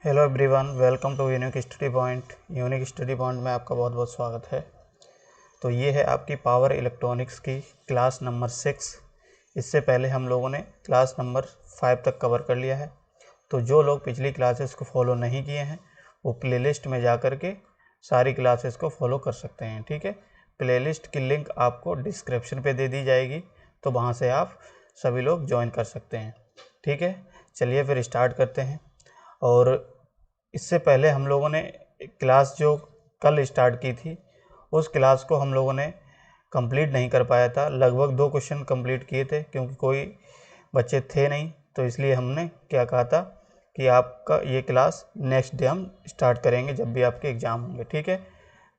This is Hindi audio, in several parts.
Hello everyone, welcome to unique study point. Unique study point में आपका बहुत बहुत स्वागत है। तो ये है आपकी पावर इलेक्ट्रॉनिक्स की क्लास नंबर 6। इससे पहले हम लोगों ने क्लास नंबर 5 तक कवर कर लिया है। तो जो लोग पिछली क्लासेस को फॉलो नहीं किए हैं वो प्लेलिस्ट में जा कर के सारी क्लासेस को फॉलो कर सकते हैं। ठीक है, प्लेलिस्ट की लिंक आपको डिस्क्रिप्शन पे दे दी जाएगी, तो वहाँ से आप सभी लोग ज्वाइन कर सकते हैं। ठीक है, चलिए फिर स्टार्ट करते हैं। और इससे पहले हम लोगों ने क्लास जो कल स्टार्ट की थी उस क्लास को हम लोगों ने कंप्लीट नहीं कर पाया था। लगभग 2 क्वेश्चन कंप्लीट किए थे, क्योंकि कोई बच्चे थे नहीं, तो इसलिए हमने क्या कहा था कि आपका ये क्लास नेक्स्ट डे हम स्टार्ट करेंगे जब भी आपके एग्ज़ाम होंगे। ठीक है,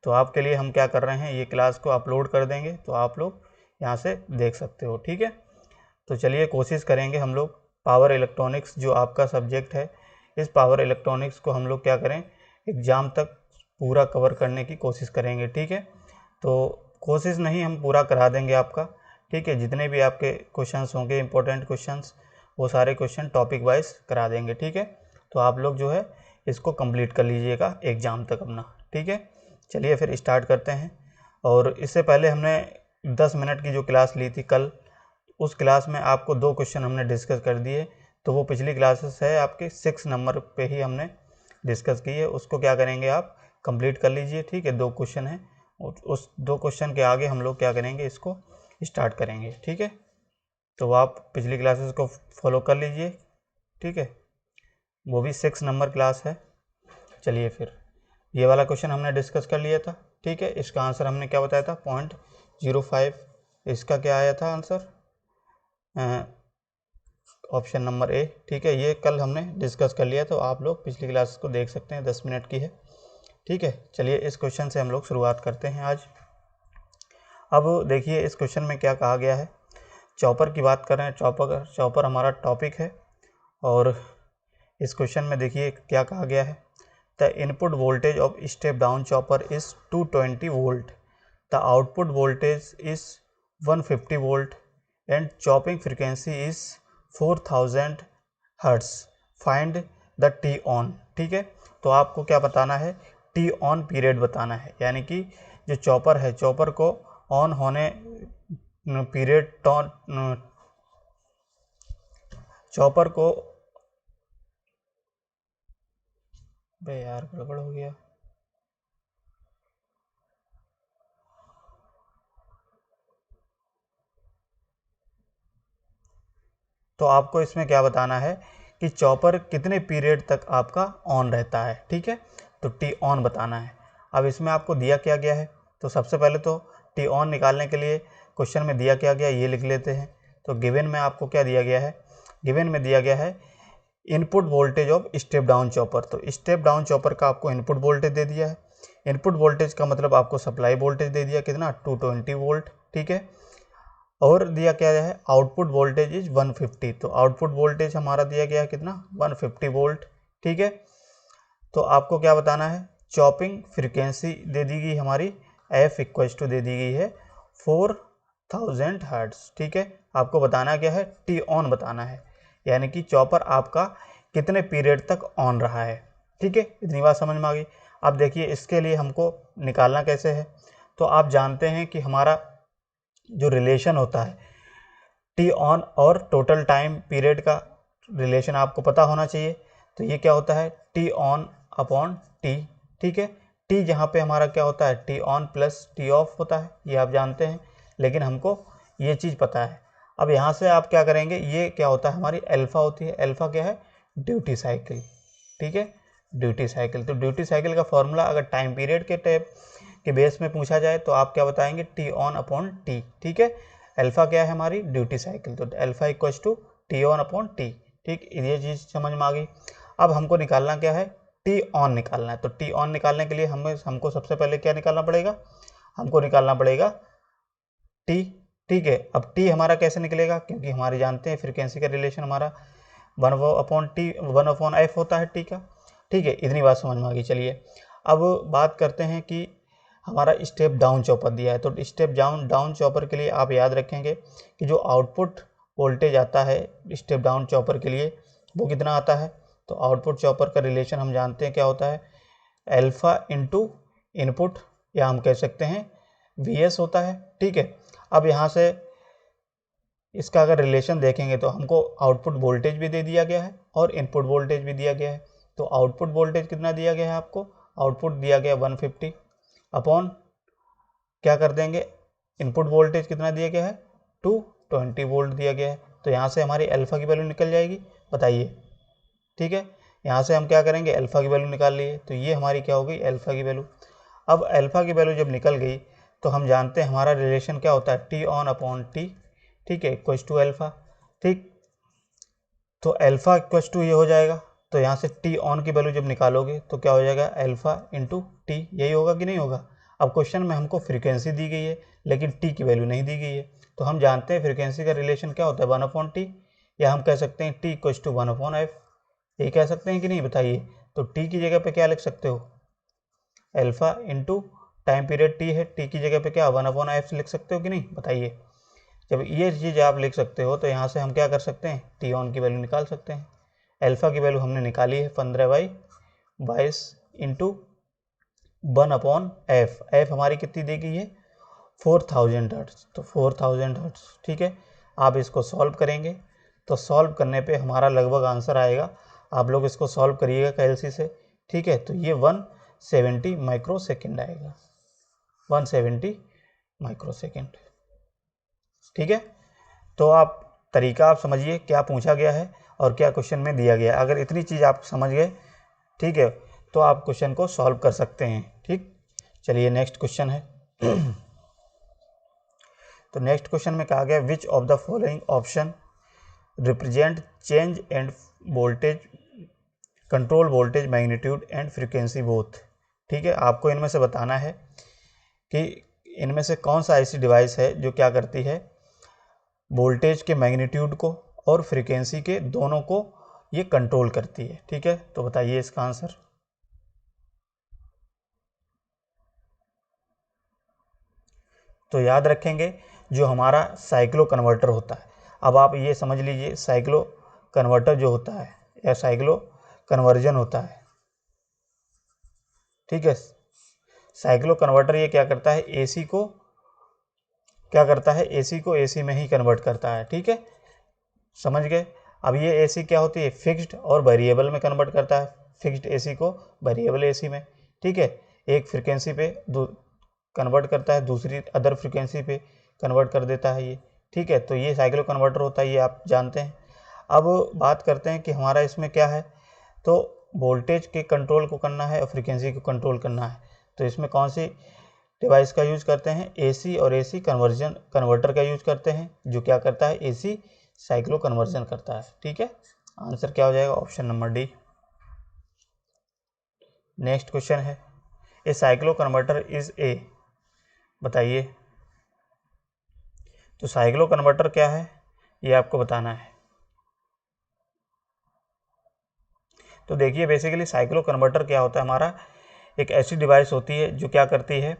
तो आपके लिए हम क्या कर रहे हैं, ये क्लास को अपलोड कर देंगे, तो आप लोग यहाँ से देख सकते हो। ठीक है, तो चलिए कोशिश करेंगे हम लोग पावर इलेक्ट्रॉनिक्स जो आपका सब्जेक्ट है, इस पावर इलेक्ट्रॉनिक्स को हम लोग क्या करें, एग्ज़ाम तक पूरा कवर करने की कोशिश करेंगे। ठीक है, तो कोशिश नहीं, हम पूरा करा देंगे आपका। ठीक है, जितने भी आपके क्वेश्चंस होंगे, इंपॉर्टेंट क्वेश्चंस, वो सारे क्वेश्चन टॉपिक वाइज करा देंगे। ठीक है, तो आप लोग जो है इसको कंप्लीट कर लीजिएगा एग्ज़ाम तक अपना। ठीक है, चलिए फिर स्टार्ट करते हैं। और इससे पहले हमने 10 मिनट की जो क्लास ली थी कल, उस क्लास में आपको 2 क्वेश्चन हमने डिस्कस कर दिए। तो वो पिछली क्लासेस है आपके 6 नंबर पे ही हमने डिस्कस की है, उसको क्या करेंगे आप कंप्लीट कर लीजिए। ठीक है, 2 क्वेश्चन है, उस 2 क्वेश्चन के आगे हम लोग क्या करेंगे, इसको स्टार्ट करेंगे। ठीक है, तो आप पिछली क्लासेस को फॉलो कर लीजिए। ठीक है, वो भी 6 नंबर क्लास है। चलिए फिर, ये वाला क्वेश्चन हमने डिस्कस कर लिया था। ठीक है, इसका आंसर हमने क्या बताया था, 0.05। इसका क्या आया था आंसर, ऑप्शन नंबर ए। ठीक है, ये कल हमने डिस्कस कर लिया, तो आप लोग पिछली क्लास को देख सकते हैं, 10 मिनट की है। ठीक है, चलिए इस क्वेश्चन से हम लोग शुरुआत करते हैं आज। अब देखिए इस क्वेश्चन में क्या कहा गया है, चॉपर की बात कर रहे हैं। चॉपर हमारा टॉपिक है। और इस क्वेश्चन में देखिए क्या कहा गया है, the input voltage of step down chopper is 220 volt, the output voltage is 150 volt and chopping frequency is 4000 hertz, find the T on. ठीक है, तो आपको क्या बताना है, टी ऑन पीरियड बताना है, यानी कि जो चॉपर है, चॉपर को ऑन होने पीरियड, चॉपर को, बे यार गड़बड़ हो गया। तो आपको इसमें क्या बताना है कि चॉपर कितने पीरियड तक आपका ऑन रहता है। ठीक है, तो टी ऑन बताना है। अब इसमें आपको दिया क्या गया है, तो सबसे पहले तो टी ऑन निकालने के लिए क्वेश्चन में दिया क्या गया ये लिख लेते हैं। तो गिवन में आपको क्या दिया गया है, गिवन में दिया गया है input voltage of step down chopper. तो स्टेप डाउन चॉपर का आपको इनपुट वोल्टेज दे दिया है। इनपुट वोल्टेज का मतलब आपको सप्लाई वोल्टेज दे दिया, कितना, 220 वोल्ट। ठीक है, और दिया क्या है, आउटपुट वोल्टेज इज 150। तो आउटपुट वोल्टेज हमारा दिया गया है कितना, 150 वोल्ट। ठीक है, तो आपको क्या बताना है, चॉपिंग फ्रीक्वेंसी दे दी गई हमारी, एफ इक्वल टू दे दी गई है 4000 हर्ट्ज। ठीक है, आपको बताना क्या है, टी ऑन बताना है, यानी कि चॉपर आपका कितने पीरियड तक ऑन रहा है। ठीक है, इतनी बात समझ में आ गई। अब देखिए इसके लिए हमको निकालना कैसे है, तो आप जानते हैं कि हमारा जो रिलेशन होता है टी ऑन और टोटल टाइम पीरियड का रिलेशन आपको पता होना चाहिए। तो ये क्या होता है, टी ऑन अपॉन टी। ठीक है, टी जहाँ पे हमारा क्या होता है, T on plus T of होता है, ये आप जानते हैं, लेकिन हमको ये चीज़ पता है। अब यहाँ से आप क्या करेंगे, ये क्या होता है, हमारी अल्फा होती है। अल्फा क्या है, ड्यूटी साइकिल। ठीक है, ड्यूटी साइकिल। तो ड्यूटी साइकिल का फॉर्मूला अगर टाइम पीरियड के टाइप के बेस में पूछा जाए तो आप क्या बताएंगे, टी ऑन अपॉन टी। ठीक है, अल्फा क्या है हमारी, ड्यूटी साइकिल, तो alpha equals to T on upon T. ठीक, ये चीज़ समझ में आ गई। अब हमको निकालना क्या है, टी ऑन निकालना है। तो टी ऑन निकालने के लिए हमको सबसे पहले क्या निकालना पड़ेगा, हमको निकालना पड़ेगा टी। ठीक है, अब टी हमारा कैसे निकलेगा, क्योंकि हमारे जानते हैं फ्रीक्वेंसी का रिलेशन हमारा 1/F होता है टी का। ठीक है, इतनी बात समझ में आ गई। चलिए अब बात करते हैं कि हमारा स्टेप डाउन चॉपर दिया है। तो स्टेप डाउन चॉपर के लिए आप याद रखेंगे कि जो आउटपुट वोल्टेज आता है स्टेप डाउन चॉपर के लिए वो कितना आता है, तो आउटपुट चॉपर का रिलेशन हम जानते हैं क्या होता है, अल्फा इंटू इनपुट, या हम कह सकते हैं VS होता है। ठीक है, अब यहाँ से इसका अगर रिलेशन देखेंगे तो हमको आउटपुट वोल्टेज भी दे दिया गया है और इनपुट वोल्टेज भी दिया गया है। तो आउटपुट वोल्टेज कितना दिया गया है आपको, आउटपुट दिया गया 150 अपॉन क्या कर देंगे, इनपुट वोल्टेज कितना दिया गया है 220 वोल्ट दिया गया है। तो यहाँ से हमारी अल्फ़ा की वैल्यू निकल जाएगी, बताइए। ठीक है, यहाँ से हम क्या करेंगे, अल्फ़ा की वैल्यू निकाल लिए, तो ये हमारी क्या हो गई, अल्फ़ा की वैल्यू। अब अल्फ़ा की वैल्यू जब निकल गई तो हम जानते हैं हमारा रिलेशन क्या होता है, टी ऑन अपॉन टी, ठीक है, इक्वल्स टू अल्फ़ा। ठीक, तो अल्फ़ा इक्वल्स टू ये हो जाएगा, तो यहाँ से टी ऑन की वैल्यू जब निकालोगे तो क्या हो जाएगा, अल्फ़ा इंटू टी, यही होगा कि नहीं होगा। अब क्वेश्चन में हमको फ्रीक्वेंसी दी गई है लेकिन टी की वैल्यू नहीं दी गई है, तो हम जानते हैं फ्रीक्वेंसी का रिलेशन क्या होता है, 1 अपॉन टी, या हम कह सकते हैं T equals to 1 upon F, ये कह सकते हैं कि नहीं, बताइए। तो टी की जगह पे क्या लिख सकते हो, alpha into time period T है, टी की जगह पे क्या 1 अपॉन एफ लिख सकते हो कि नहीं, बताइए। जब ये चीज़ आप लिख सकते हो तो यहाँ से हम क्या कर सकते हैं, टी ऑन की वैल्यू निकाल सकते हैं। अल्फ़ा की वैल्यू हमने निकाली है 15/22 इंटू 1 अपॉन एफ, एफ हमारी कितनी दी गई है 4000 हर्ट्ज, तो 4000 हर्ट्ज। ठीक है, आप इसको सॉल्व करेंगे तो सॉल्व करने पे हमारा लगभग आंसर आएगा, आप लोग इसको सॉल्व करिएगा कैलसी से। ठीक है, तो ये 170 माइक्रो सेकेंड आएगा, 170 माइक्रो सेकेंड। ठीक है, तो आप तरीका आप समझिए क्या पूछा गया है और क्या क्वेश्चन में दिया गया है। अगर इतनी चीज़ आप समझ गए, ठीक है, तो आप क्वेश्चन को सॉल्व कर सकते हैं। ठीक, चलिए नेक्स्ट क्वेश्चन है। तो नेक्स्ट क्वेश्चन में कहा गया, which of the following option represent change end voltage, control voltage magnitude and frequency both. ठीक है, आपको इनमें से बताना है कि इनमें से कौन सा ऐसी डिवाइस है जो क्या करती है, वोल्टेज के मैग्नीट्यूड को और फ्रीक्वेंसी के दोनों को ये कंट्रोल करती है। ठीक है, तो बताइए इसका आंसर। तो याद रखेंगे जो हमारा साइक्लो कन्वर्टर होता है, अब आप ये समझ लीजिए साइक्लो कन्वर्टर जो होता है या साइक्लो कन्वर्जन होता है। ठीक है, साइक्लो कन्वर्टर ये क्या करता है, एसी को क्या करता है, एसी को एसी में ही कन्वर्ट करता है। ठीक है, समझ गए। अब ये एसी क्या होती है, फिक्स्ड और वेरिएबल में कन्वर्ट करता है, फिक्स्ड एसी को वेरिएबल एसी में। ठीक है, एक फ्रिक्वेंसी पे कन्वर्ट करता है, दूसरी अदर फ्रिक्वेंसी पे कन्वर्ट कर देता है ये। ठीक है, तो ये साइक्लो कन्वर्टर होता है, ये आप जानते हैं। अब बात करते हैं कि हमारा इसमें क्या है, तो वोल्टेज के कंट्रोल को करना है और फ्रिक्वेंसी को कंट्रोल करना है। तो इसमें कौन सी डिवाइस का यूज़ करते हैं, एसी और एसी कन्वर्टर का यूज़ करते हैं, जो क्या करता है, एसी साइक्लो कन्वर्जन करता है। ठीक है, आंसर क्या हो जाएगा, option number D. Next question है, ए साइक्लो कन्वर्टर इज ए, बताइए। तो साइक्लो कन्वर्टर क्या है ये आपको बताना है। तो देखिए बेसिकली साइक्लो कन्वर्टर क्या होता है, हमारा एक ऐसी डिवाइस होती है जो क्या करती है,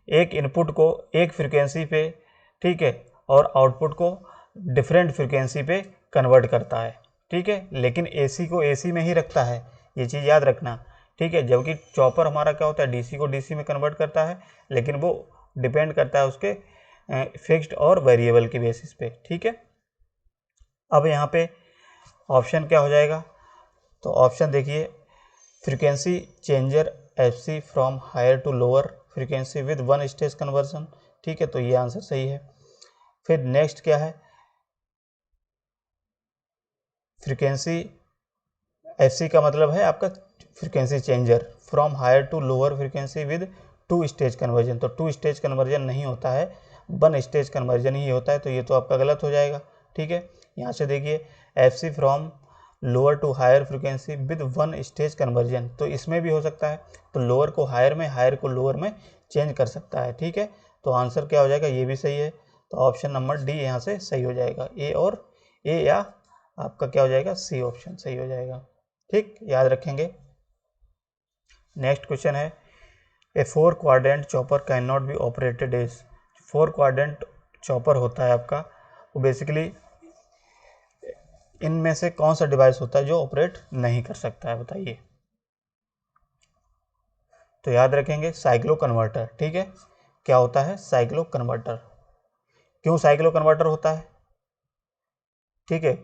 एक इनपुट को एक फ्रिक्वेंसी पे, ठीक है, और आउटपुट को डिफरेंट फ्रिक्वेंसी पे कन्वर्ट करता है। ठीक है, लेकिन एसी को एसी में ही रखता है, ये चीज़ याद रखना। ठीक है, जबकि चॉपर हमारा क्या होता है, डीसी को डीसी में कन्वर्ट करता है, लेकिन वो डिपेंड करता है उसके फिक्स्ड और वेरिएबल की बेसिस पे। ठीक है, अब यहाँ पे ऑप्शन क्या हो जाएगा, तो ऑप्शन देखिए, frequency changer FC from higher to lower frequency with one stage conversion. ठीक है, तो ये आंसर सही है। फिर नेक्स्ट क्या है, फ्रीक्वेंसी एफसी का मतलब है आपका frequency changer from higher to lower frequency with 2 stage conversion. तो 2 स्टेज कन्वर्जन नहीं होता है, 1 स्टेज कन्वर्जन ही होता है, तो ये तो आपका गलत हो जाएगा। ठीक है, यहाँ से देखिए FC from lower to higher frequency with 1 stage conversion, तो इसमें भी हो सकता है, तो लोअर को हायर में, हायर को लोअर में चेंज कर सकता है। ठीक है, तो आंसर क्या हो जाएगा, ये भी सही है, तो ऑप्शन नंबर डी यहाँ से सही हो जाएगा, ए और ए, या आपका क्या हो जाएगा, सी ऑप्शन सही हो जाएगा। ठीक, याद रखेंगे। नेक्स्ट क्वेश्चन है, a 4 quadrant chopper can not be operated as. 4 quadrant chopper होता है आपका, वो बेसिकली इनमें से कौन सा डिवाइस होता है जो ऑपरेट नहीं कर सकता है, बताइए। तो याद रखेंगे साइक्लो कन्वर्टर, ठीक है। क्या होता है? Cyclo converter. क्यों साइक्लो कन्वर्टर होता है? ठीक है,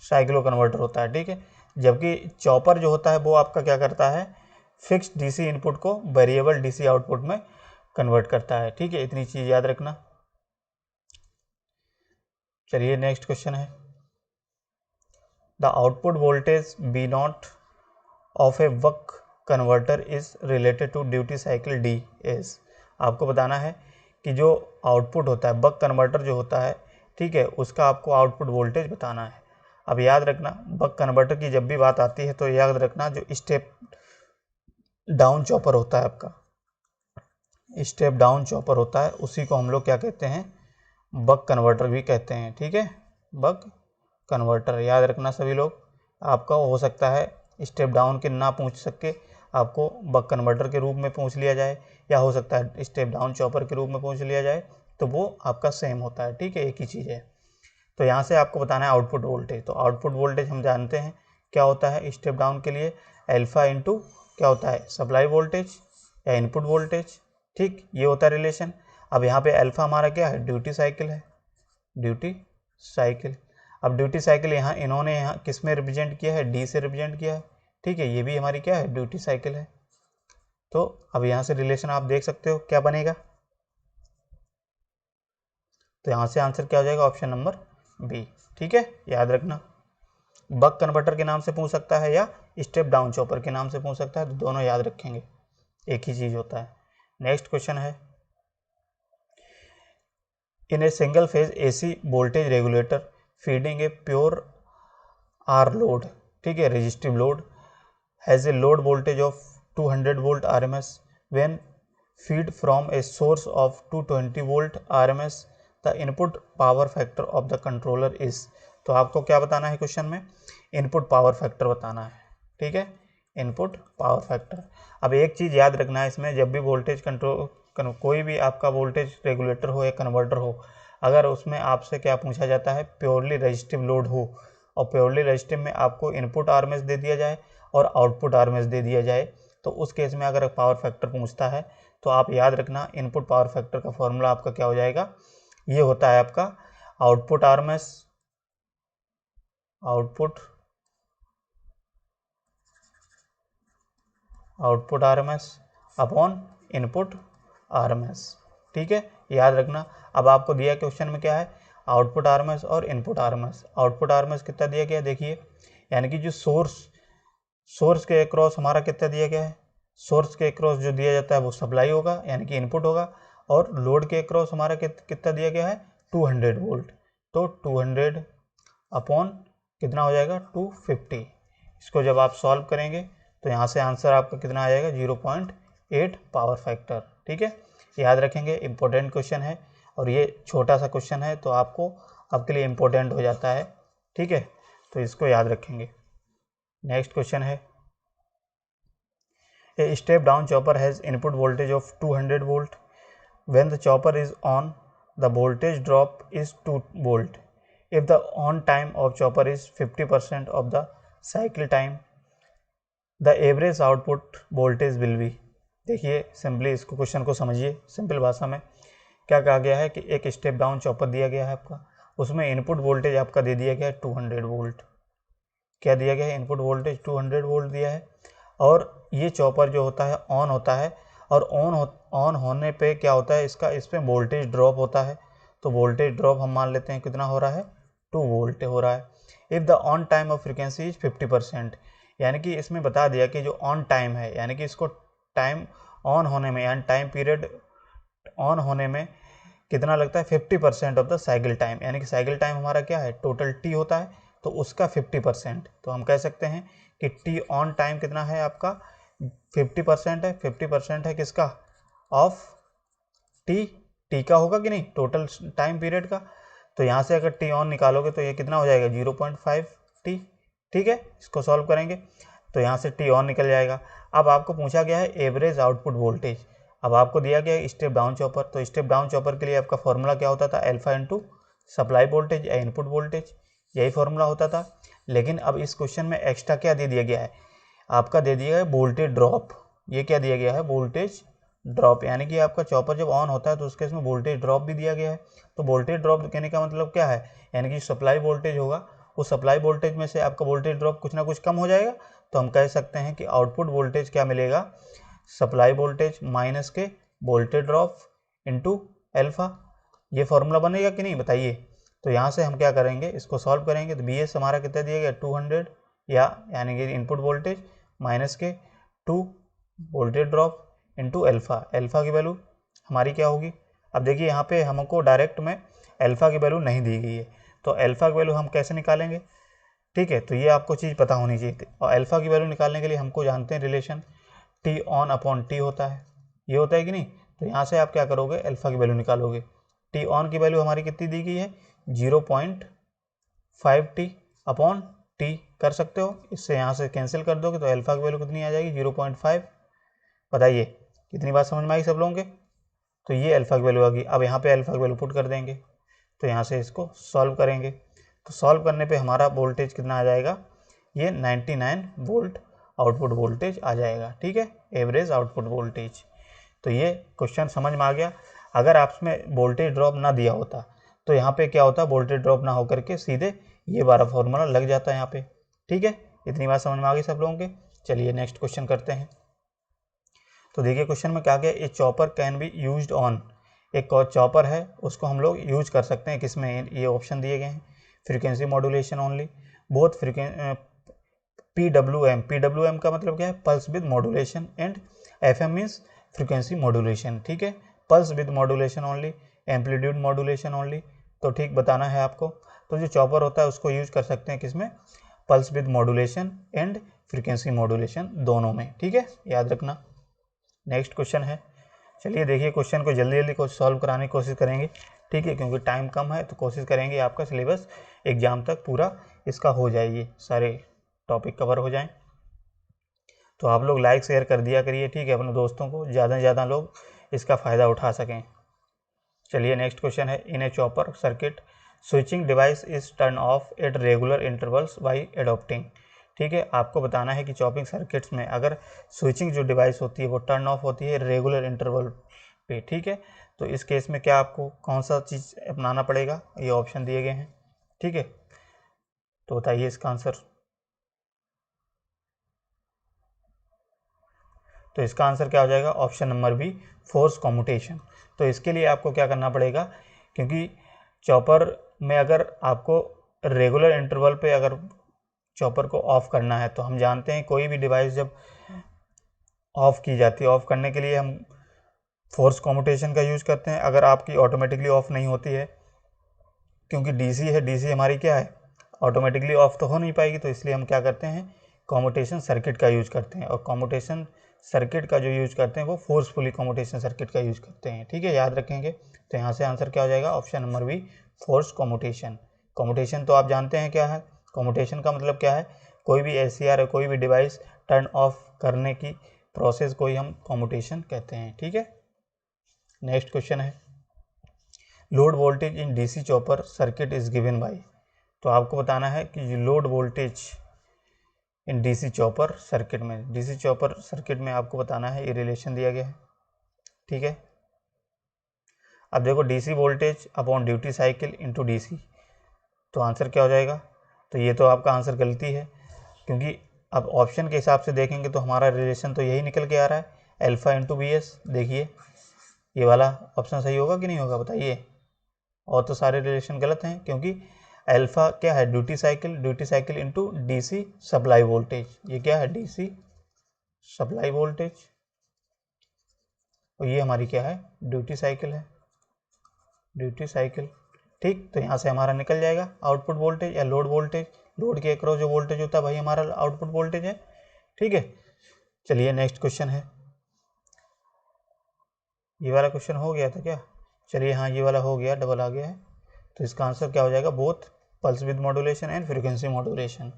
साइक्लो कन्वर्टर होता है, ठीक है। जबकि चॉपर जो होता है वो आपका क्या करता है, फिक्स्ड डीसी इनपुट को वेरिएबल डीसी आउटपुट में कन्वर्ट करता है, ठीक है। इतनी चीज याद रखना। चलिए नेक्स्ट क्वेश्चन है, the output voltage B naught of a buck converter is related to duty cycle D S. आपको बताना है कि जो आउटपुट होता है बक कन्वर्टर जो होता है, ठीक है, उसका आपको आउटपुट वोल्टेज बताना है। अब याद रखना बक कन्वर्टर की जब भी बात आती है तो याद रखना जो स्टेप डाउन चॉपर होता है आपका, स्टेप डाउन चॉपर होता है, उसी को हम लोग क्या कहते हैं, बक कन्वर्टर भी कहते हैं, ठीक है। बक कन्वर्टर याद रखना सभी लोग। आपका हो सकता है स्टेप डाउन के ना पूछ सके, आपको बक कन्वर्टर के रूप में पूछ लिया जाए, या हो सकता है स्टेप डाउन चॉपर के रूप में पूछ लिया जाए, तो वो आपका सेम होता है, ठीक है, एक ही चीज़ है। तो यहाँ से आपको बताना है आउटपुट वोल्टेज। तो आउटपुट वोल्टेज हम जानते हैं क्या होता है स्टेप डाउन के लिए, अल्फा इंटू क्या होता है, सप्लाई वोल्टेज या इनपुट वोल्टेज, ठीक, ये होता है रिलेशन। अब यहाँ पे अल्फा हमारा क्या है, ड्यूटी साइकिल है, ड्यूटी साइकिल। अब ड्यूटी साइकिल यहाँ इन्होंने यहाँ किस में रिप्रेजेंट किया है, डी से रिप्रेजेंट किया है, ठीक है, ये भी हमारी क्या है, ड्यूटी साइकिल है। तो अब यहाँ से रिलेशन आप देख सकते हो क्या बनेगा, तो यहाँ से आंसर क्या हो जाएगा, ऑप्शन नंबर बी, ठीक है, याद रखना। बक कन्वर्टर के नाम से पूछ सकता है या स्टेप डाउन चॉपर के नाम से पूछ सकता है, तो दोनों याद रखेंगे, एक ही चीज होता है। नेक्स्ट क्वेश्चन है, in a single phase AC voltage regulator feeding a pure R load, ठीक है, resistive load has a load voltage of 200 volt RMS when feed from a source of 220 volt RMS the input power factor of the controller is. तो आपको क्या बताना है क्वेश्चन में, इनपुट पावर फैक्टर बताना है, ठीक है, इनपुट पावर फैक्टर। अब एक चीज़ याद रखना है इसमें, जब भी वोल्टेज कंट्रोल कोई भी आपका वोल्टेज रेगुलेटर हो या कन्वर्टर हो, अगर उसमें आपसे क्या पूछा जाता है, प्योरली रजिस्टिव लोड हो, और प्योरली रजिस्टिव में आपको इनपुट RMS दे दिया जाए और आउटपुट RMS दे दिया जाए, तो उस केस में अगर पावर फैक्टर पूछता है तो आप याद रखना इनपुट पावर फैक्टर का फॉर्मूला आपका क्या हो जाएगा, ये होता है आपका output RMS, output RMS upon input RMS, ठीक है, याद रखना। अब आपको दिया क्वेश्चन में क्या है, आउटपुट RMS और इनपुट RMS। आउटपुट RMS कितना दिया गया है देखिए, यानी कि जो सोर्स के अक्रॉस हमारा कितना दिया गया है, सोर्स के अक्रॉस जो दिया जाता है वो सप्लाई होगा यानी कि इनपुट होगा, और लोड के अक्रॉस हमारा कितना दिया गया है, 200 वोल्ट, तो 200 अपॉन कितना हो जाएगा, 250। इसको जब आप सॉल्व करेंगे तो यहाँ से आंसर आपका कितना आ जाएगा, 0.8 पावर फैक्टर, ठीक है, याद रखेंगे, इंपॉर्टेंट क्वेश्चन है, और ये छोटा सा क्वेश्चन है तो आपके लिए इम्पोर्टेंट हो जाता है, ठीक है, तो इसको याद रखेंगे। नेक्स्ट क्वेश्चन है, a step down chopper has input voltage of 200 volt when the chopper is on the voltage drop is 2 volt if the on time of chopper is 50% of the cycle time the average output voltage will be। देखिए सिंपली इसको क्वेश्चन को समझिए, सिंपल भाषा में क्या कहा गया है कि एक स्टेप डाउन चॉपर दिया गया है आपका, उसमें इनपुट वोल्टेज आपका दे दिया गया है 200 वोल्ट, क्या दिया गया है, इनपुट वोल्टेज 200 वोल्ट दिया है, और ये चॉपर जो होता है ऑन होता है, और ऑन होने पे क्या होता है, इस पर वोल्टेज ड्रॉप होता है, तो वोल्टेज ड्रॉप हम मान लेते हैं कितना हो रहा है, 2 वोल्ट हो रहा है। If the on time of frequency is 50%, यानी कि इसमें बता दिया कि जो ऑन टाइम है, यानी कि इसको टाइम ऑन होने में, यानी टाइम पीरियड ऑन होने में कितना लगता है, 50% ऑफ द साइकिल टाइम, यानी कि साइकिल टाइम हमारा क्या है, टोटल टी होता है, तो उसका 50%, तो हम कह सकते हैं कि टी ऑन टाइम कितना है आपका, 50% है, 50% है किसका, ऑफ टी का होगा कि नहीं, टोटल टाइम पीरियड का, तो यहाँ से अगर टी ऑन निकालोगे तो ये कितना हो जाएगा, 0.5 टी, ठीक है, इसको सॉल्व करेंगे तो यहाँ से टी ऑन निकल जाएगा। अब आपको पूछा गया है एवरेज आउटपुट वोल्टेज। अब आपको दिया गया है स्टेप डाउन चॉपर, तो स्टेप डाउन चॉपर के लिए आपका फॉर्मूला क्या होता था, अल्फा इंटू सप्लाई वोल्टेज या इनपुट वोल्टेज, यही फॉर्मूला होता था। लेकिन अब इस क्वेश्चन में एक्स्ट्रा क्या दे दिया गया है, आपका दे दिया है वोल्टेज ड्रॉप। ये क्या दिया गया है, वोल्टेज ड्रॉप, यानी कि आपका चॉपर जब ऑन होता है तो उसके इसमें वोल्टेज ड्रॉप भी दिया गया है। तो वोल्टेज ड्रॉप कहने का मतलब क्या है, यानी कि सप्लाई वोल्टेज होगा, उस सप्लाई वोल्टेज में से आपका वोल्टेज ड्रॉप कुछ ना कुछ कम हो जाएगा। तो हम कह सकते हैं कि आउटपुट वोल्टेज क्या मिलेगा, सप्लाई वोल्टेज माइनस के वोल्टेज ड्रॉप इंटू एल्फा। ये फॉर्मूला बनेगा कि नहीं बताइए। तो यहाँ से हम क्या करेंगे, इसको सॉल्व करेंगे। तो बी एस हमारा कितना दिया गया 200 यानी कि इनपुट वोल्टेज माइनस के 2 voltage drop into alpha. Alpha की वैल्यू हमारी क्या होगी, अब देखिए यहाँ पे हमको डायरेक्ट में एल्फा की वैल्यू नहीं दी गई है, तो एल्फा की वैल्यू हम कैसे निकालेंगे, ठीक है। तो ये आपको चीज़ पता होनी चाहिए थी। और एल्फा की वैल्यू निकालने के लिए हमको जानते हैं relation T on upon T होता है, ये होता है कि नहीं। तो यहाँ से आप क्या करोगे, एल्फा की वैल्यू निकालोगे। टी ऑन की वैल्यू हमारी कितनी दी गई है, 0.5 टी अपॉन टी कर सकते हो, इससे यहाँ से कैंसिल कर दोगे तो एल्फा की वैल्यू कितनी आ जाएगी 0.5। बताइए कितनी बात समझ में आई सब लोगों के। तो ये एल्फा की वैल्यू आ गई। अब यहाँ पे एल्फा की वैल्यू पुट कर देंगे, तो यहाँ से इसको सॉल्व करेंगे। तो सॉल्व करने पे हमारा वोल्टेज कितना आ जाएगा, ये 99 वोल्ट आउटपुट वोल्टेज आ जाएगा, ठीक है, एवरेज आउटपुट वोल्टेज। तो ये क्वेश्चन समझ में आ गया। अगर आपने वोल्टेज ड्रॉप ना दिया होता तो यहाँ पे क्या होता, वोल्टेज ड्रॉप ना होकर के सीधे ये वाला फॉर्मूला लग जाता है यहाँ पे, ठीक है। इतनी बात समझ में आ गई सब लोगों के। चलिए नेक्स्ट क्वेश्चन करते हैं। तो देखिए क्वेश्चन में क्या गया, a chopper can be used on, एक चॉपर है उसको हम लोग यूज कर सकते हैं किसमें, ये ऑप्शन दिए गए हैं, frequency modulation only, both PWM का मतलब क्या है, pulse width modulation, and FM means frequency modulation, ठीक है। Pulse width modulation only, amplitude modulation only, तो ठीक बताना है आपको। तो जो चॉपर होता है उसको यूज कर सकते हैं किसमें, pulse width modulation and frequency modulation दोनों में, ठीक है, याद रखना। नेक्स्ट क्वेश्चन है, चलिए देखिए क्वेश्चन को जल्दी जल्दी कुछ सॉल्व कराने की कोशिश करेंगे, ठीक है, क्योंकि टाइम कम है। तो कोशिश करेंगे आपका सिलेबस एग्जाम तक पूरा इसका हो जाए, सारे टॉपिक कवर हो जाएं। तो आप लोग लाइक शेयर कर दिया करिए, ठीक है, अपने दोस्तों को, ज़्यादा से ज़्यादा लोग इसका फ़ायदा उठा सकें। चलिए नेक्स्ट क्वेश्चन है, in a chopper circuit switching device is turn off at regular intervals by adopting, ठीक है। आपको बताना है कि चॉपिंग सर्किट्स में अगर स्विचिंग जो डिवाइस होती है वो टर्न ऑफ होती है रेगुलर इंटरवल पे, ठीक है। तो इस केस में क्या आपको कौन सा चीज़ अपनाना पड़ेगा, ये ऑप्शन दिए गए हैं, ठीक है। तो बताइए इसका आंसर। तो इसका आंसर क्या हो जाएगा, option number B, force commutation. तो इसके लिए आपको क्या करना पड़ेगा, क्योंकि चॉपर में अगर आपको रेगुलर इंटरवल पे अगर चॉपर को ऑफ करना है, तो हम जानते हैं कोई भी डिवाइस जब ऑफ की जाती है, ऑफ करने के लिए हम फोर्स कॉम्यूटेशन का यूज करते हैं। अगर आपकी ऑटोमेटिकली ऑफ नहीं होती है, क्योंकि डीसी है, डीसी हमारी क्या है, ऑटोमेटिकली ऑफ तो हो नहीं पाएगी, तो इसलिए हम क्या करते हैं, कॉम्यूटेशन सर्किट का यूज करते हैं। और कॉम्यूटेशन सर्किट का जो यूज करते हैं वो फोर्सफुली कॉम्यूटेशन सर्किट का यूज करते हैं, ठीक है, याद रखेंगे। तो यहाँ से आंसर क्या हो जाएगा, option number B, force commutation. Commutation तो आप जानते हैं क्या है, कॉम्यूटेशन का मतलब क्या है, कोई भी एसीआर या कोई भी डिवाइस टर्न ऑफ करने की प्रोसेस को ही हम कॉम्यूटेशन कहते हैं, ठीक है। नेक्स्ट क्वेश्चन है, load voltage in DC chopper circuit is given by. तो आपको बताना है कि load voltage in DC chopper circuit में, डीसी चॉपर सर्किट में आपको बताना है, ये रिलेशन दिया गया है, ठीक है। अब देखो DC voltage upon duty cycle into DC, तो आंसर क्या हो जाएगा। तो ये तो आपका आंसर गलती है, क्योंकि अब ऑप्शन के हिसाब से देखेंगे तो हमारा रिलेशन तो यही निकल के आ रहा है, अल्फा इंटू बी एस। देखिए ये वाला ऑप्शन सही होगा कि नहीं होगा बताइए, और तो सारे रिलेशन गलत हैं, क्योंकि अल्फा क्या है, duty cycle into DC supply voltage, ये क्या है, डीसी सप्लाई वोल्टेज, और ये हमारी क्या है, ड्यूटी साइकिल है, ड्यूटी साइकिल, ठीक। तो यहाँ से हमारा निकल जाएगा आउटपुट वोल्टेज या लोड वोल्टेज, लोड के अक्रॉस जो वोल्टेज होता है भाई हमारा आउटपुट वोल्टेज है, ठीक है। चलिए नेक्स्ट क्वेश्चन है, ये वाला क्वेश्चन हो गया था क्या, चलिए हाँ ये वाला हो गया, डबल आ गया है। तो इसका आंसर क्या हो जाएगा, both pulse width modulation and frequency modulation.